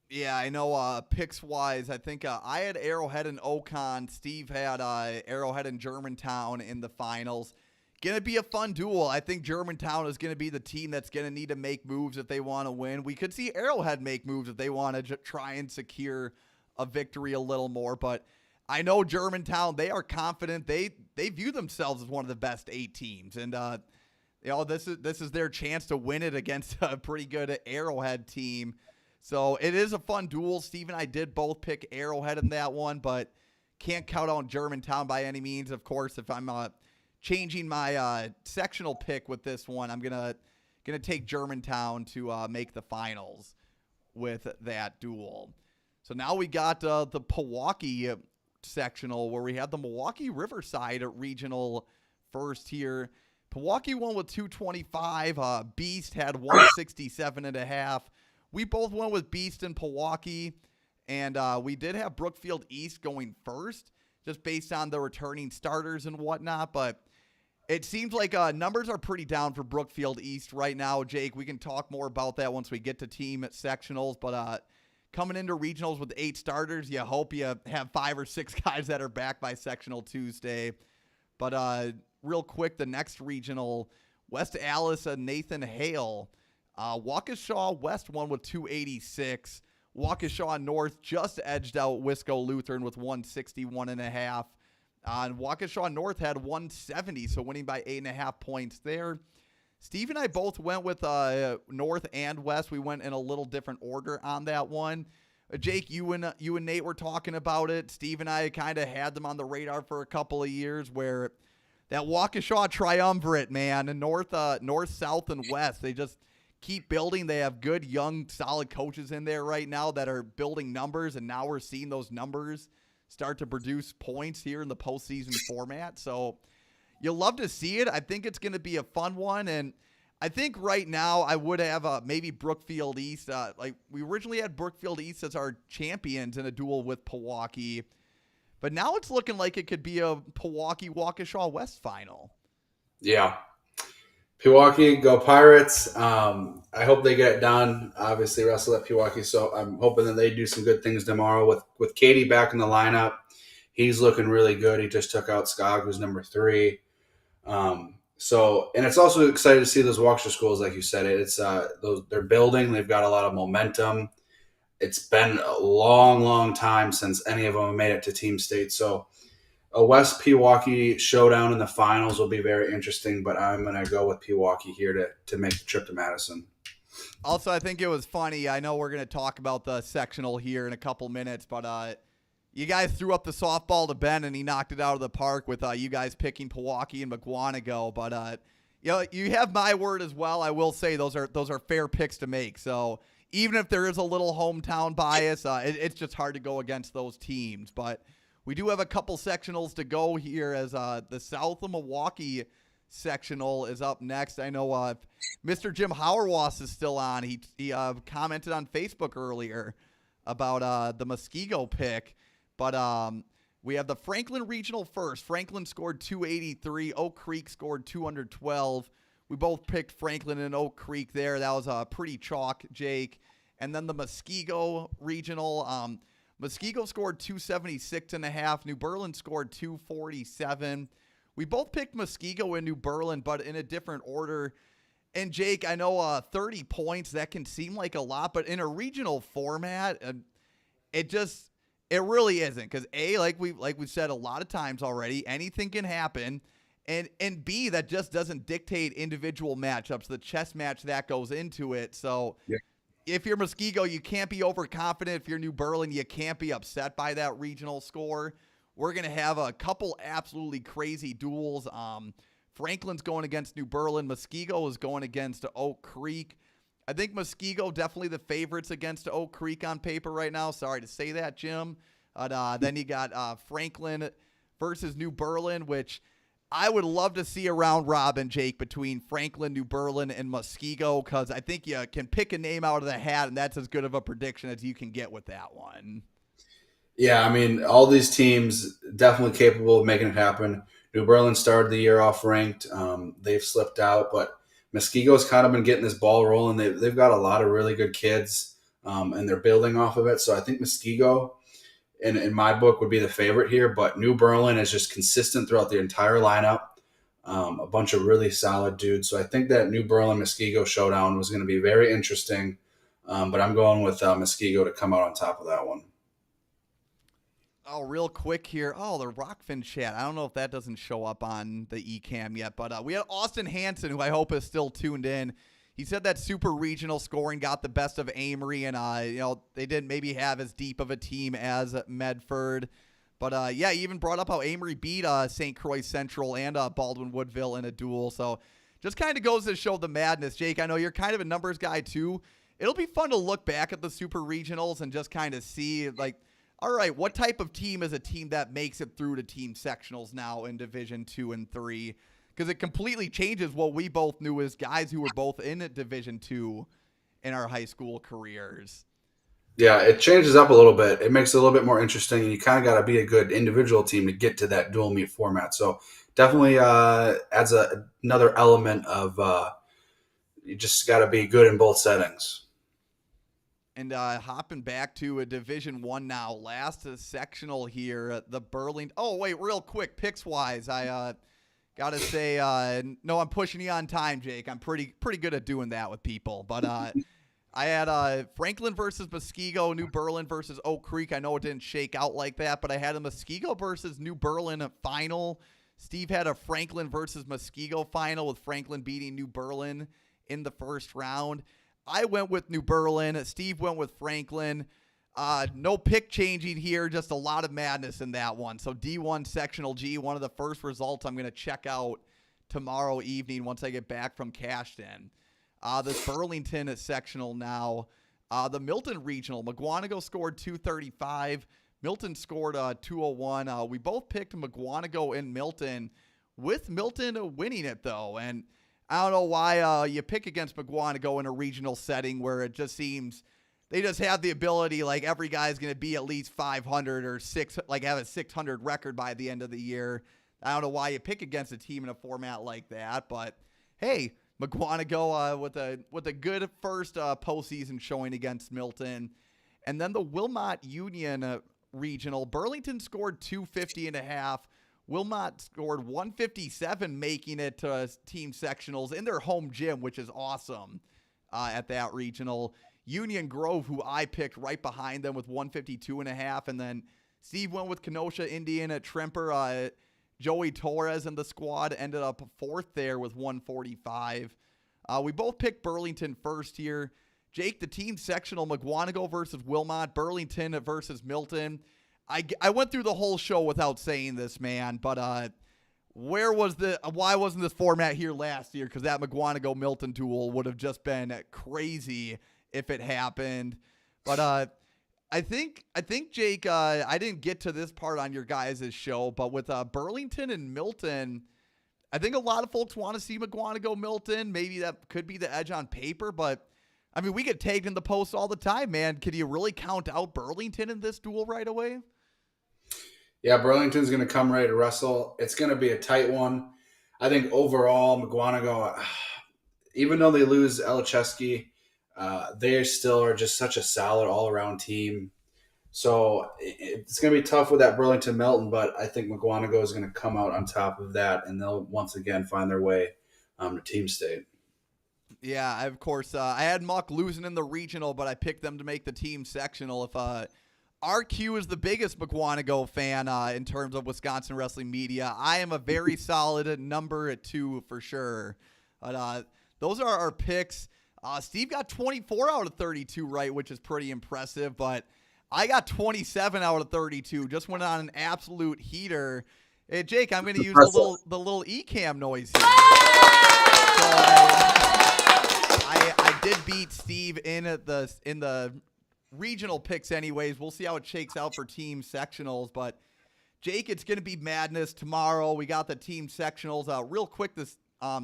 Yeah, I know picks-wise, I think I had Arrowhead and Ocon. Steve had Arrowhead and Germantown in the finals. Going to be a fun duel. I think Germantown is going to be the team that's going to need to make moves if they want to win. We could see Arrowhead make moves if they want to try and secure a victory a little more, but I know Germantown, they are confident. They view themselves as one of the best 8 teams. And, this is their chance to win it against a pretty good Arrowhead team. So it is a fun duel. Steve and I did both pick Arrowhead in that one, but can't count out Germantown by any means. Of course, if I'm changing my sectional pick with this one, I'm gonna take Germantown to make the finals with that duel. So now we got the Pewaukee sectional where we have the Milwaukee Riverside regional first here. Pewaukee won with 225. Beast had 167.5. We both went with Beast and Pewaukee, and we did have Brookfield East going first, just based on the returning starters and whatnot. But it seems like numbers are pretty down for Brookfield East right now, Jake. We can talk more about that once we get to team sectionals. But coming into regionals with 8 starters, you hope you have 5 or 6 guys that are back by sectional Tuesday. But real quick, the next regional, West Allis and Nathan Hale. Waukesha West won with 286. Waukesha North just edged out Wisco Lutheran with 161.5. And Waukesha North had 170, so winning by 8.5 points there. Steve and I both went with North and West. We went in a little different order on that one. Jake, you and Nate were talking about it. Steve and I kind of had them on the radar for a couple of years, where that Waukesha triumvirate, man, and North, South, and West, they just keep building. They have good, young, solid coaches in there right now that are building numbers, and now we're seeing those numbers start to produce points here in the postseason format. So you'll love to see it. I think it's going to be a fun one, and I think right now I would have maybe Brookfield East. Like we originally had Brookfield East as our champions in a duel with Pewaukee, but now it's looking like it could be a Pewaukee-Waukesha West final. Yeah. Pewaukee, go Pirates. I hope they get it done. Obviously, Russell at Pewaukee, so I'm hoping that they do some good things tomorrow. With Katie back in the lineup, he's looking really good. He just took out Skog, who's number 3. And it's also exciting to see those Waukesha schools, like you said. They're building. They've got a lot of momentum. It's been a long, long time since any of them have made it to team state. So a West Pewaukee showdown in the finals will be very interesting, but I'm going to go with Pewaukee here to make the trip to Madison. Also, I think it was funny. I know we're going to talk about the sectional here in a couple minutes, but you guys threw up the softball to Ben, and he knocked it out of the park with you guys picking Pewaukee and McWanago. But you have my word as well. I will say those are fair picks to make. So even if there is a little hometown bias, it's just hard to go against those teams. But we do have a couple sectionals to go here, as the South of Milwaukee sectional is up next. I know Mr. Jim Hauerwas is still on. He commented on Facebook earlier about the Muskego pick. But we have the Franklin Regional first. Franklin scored 283. Oak Creek scored 212. We both picked Franklin and Oak Creek there. That was a pretty chalk, Jake. And then the Muskego Regional. Muskego scored 276.5. New Berlin scored 247. We both picked Muskego and New Berlin, but in a different order. And Jake, I know 30 points, that can seem like a lot, but in a regional format, it really isn't. Because A, like we've said a lot of times already, anything can happen. And B, that just doesn't dictate individual matchups, the chess match that goes into it. So yeah. If you're Muskego, you can't be overconfident. If you're New Berlin, you can't be upset by that regional score. We're going to have a couple absolutely crazy duels. Franklin's going against New Berlin. Muskego is going against Oak Creek. I think Muskego definitely the favorites against Oak Creek on paper right now. Sorry to say that, Jim. But then you got Franklin versus New Berlin, which I would love to see a round robin, Jake, between Franklin, New Berlin, and Muskego, because I think you can pick a name out of the hat, and that's as good of a prediction as you can get with that one. Yeah, I mean, all these teams definitely capable of making it happen. New Berlin started the year off ranked. They've slipped out, but Muskego's kind of been getting this ball rolling. They've got a lot of really good kids, and they're building off of it. So I think Muskego, in my book, would be the favorite here. But New Berlin is just consistent throughout the entire lineup. A bunch of really solid dudes. So I think that New Berlin-Muskego showdown was going to be very interesting. But I'm going with Muskego to come out on top of that one. Oh, real quick here. Oh, the Rockfin chat. I don't know if that doesn't show up on the eCam yet, but we had Austin Hansen, who I hope is still tuned in. He said that super regional scoring got the best of Amory, and they didn't maybe have as deep of a team as Medford. But yeah, he even brought up how Amory beat St. Croix Central and Baldwin Woodville in a duel. So just kind of goes to show the madness. Jake, I know you're kind of a numbers guy too. It'll be fun to look back at the super regionals and just kind of see, like, all right, what type of team is a team that makes it through to team sectionals now in Division 2 and 3? Because it completely changes what we both knew as guys who were both in Division 2 in our high school careers. Yeah, it changes up a little bit. It makes it a little bit more interesting, and you kind of got to be a good individual team to get to that dual meet format. So definitely adds another element of you just got to be good in both settings. And hopping back to a Division 1 now, last sectional here, the Burlington. Oh, wait, real quick, picks-wise, I got to say, no, I'm pushing you on time, Jake. I'm pretty good at doing that with people. But I had Franklin versus Muskego, New Berlin versus Oak Creek. I know it didn't shake out like that, but I had a Muskego versus New Berlin final. Steve had a Franklin versus Muskego final with Franklin beating New Berlin in the first round. I went with New Berlin. Steve went with Franklin. No pick changing here, just a lot of madness in that one. So D1 Sectional G, one of the first results I'm going to check out tomorrow evening once I get back from Cashton. This Burlington sectional now. The Milton Regional, McGuanago scored 235. Milton scored 201. We both picked McGuanago and Milton, with Milton winning it, though. And I don't know why you pick against McGuanago in a regional setting where it just seems they just have the ability, like every guy's going to be at least 500 or have a 600 record by the end of the year. I don't know why you pick against a team in a format like that, but hey, McGuanago with a good first postseason showing against Milton. And then the Wilmot Union Regional, Burlington scored 250.5. Wilmot scored 157, making it to team sectionals in their home gym, which is awesome at that regional. Union Grove, who I picked right behind them with 152.5. And then Steve went with Kenosha Indian at Tremper. Joey Torres and the squad ended up fourth there with 145. We both picked Burlington first here. Jake, the team sectional, McGuanago versus Wilmot, Burlington versus Milton. I went through the whole show without saying this, man, but why wasn't this format here last year? Because that McGuanago-Milton duel would have just been crazy if it happened. But I think Jake, I didn't get to this part on your guys' show, but with Burlington and Milton, I think a lot of folks want to see McGuanago-Milton. Maybe that could be the edge on paper, but I mean, we get tagged in the post all the time, man. Can you really count out Burlington in this duel right away? Yeah, Burlington's going to come ready to wrestle. It's going to be a tight one. I think overall, McGuanago, even though they lose Elicheski, they still are just such a solid all-around team. So it's going to be tough with that Burlington-Milton, but I think McGuanago is going to come out on top of that, and they'll once again find their way to team state. Yeah, of course. I had Muck losing in the regional, but I picked them to make the team sectional. If RQ is the biggest McGuanago fan in terms of Wisconsin wrestling media, I am a very solid number 2 for sure. But those are our picks. Steve got 24 out of 32 right, which is pretty impressive, but I got 27 out of 32. Just went on an absolute heater. Hey, Jake, I'm going to use the little E-cam noise here. So I did beat Steve in the regional picks anyways. We'll see how it shakes out for team sectionals. But, Jake, it's going to be madness tomorrow. We got the team sectionals. Real quick, this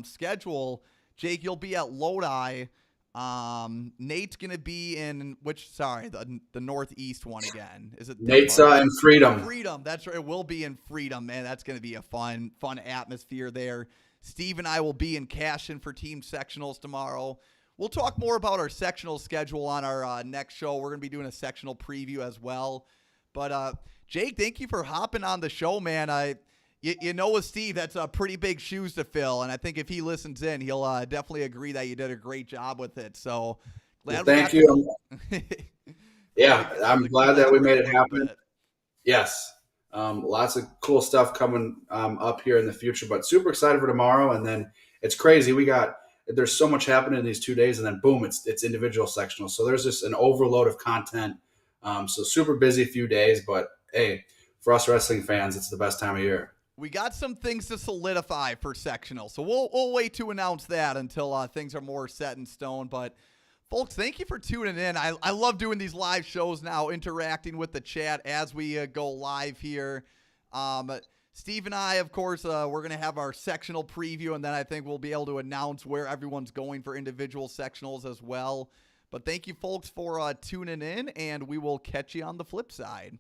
schedule. Jake, you'll be at Lodi. Nate's going to be in the northeast one again. Is it Nate's in Freedom. Freedom, that's right. It will be in Freedom, man. That's going to be a fun atmosphere there. Steve and I will be in Cashin for team sectionals tomorrow. We'll talk more about our sectional schedule on our next show. We're going to be doing a sectional preview as well. But, Jake, thank you for hopping on the show, man. You know, with Steve, that's pretty big shoes to fill, and I think if he listens in, he'll definitely agree that you did a great job with it. So, glad thank you. Yeah, I'm glad that we made it happen. Yes. Lots of cool stuff coming up here in the future, but super excited for tomorrow. And then it's crazy. There's so much happening in these 2 days, and then boom, it's individual sectional. So there's just an overload of content. So super busy few days, but hey, for us wrestling fans, it's the best time of year. We got some things to solidify for sectional, so we'll wait to announce that until things are more set in stone. But folks, thank you for tuning in. I love doing these live shows now, interacting with the chat as we go live here. Steve and I, of course, we're going to have our sectional preview, and then I think we'll be able to announce where everyone's going for individual sectionals as well. But thank you, folks, for tuning in, and we will catch you on the flip side.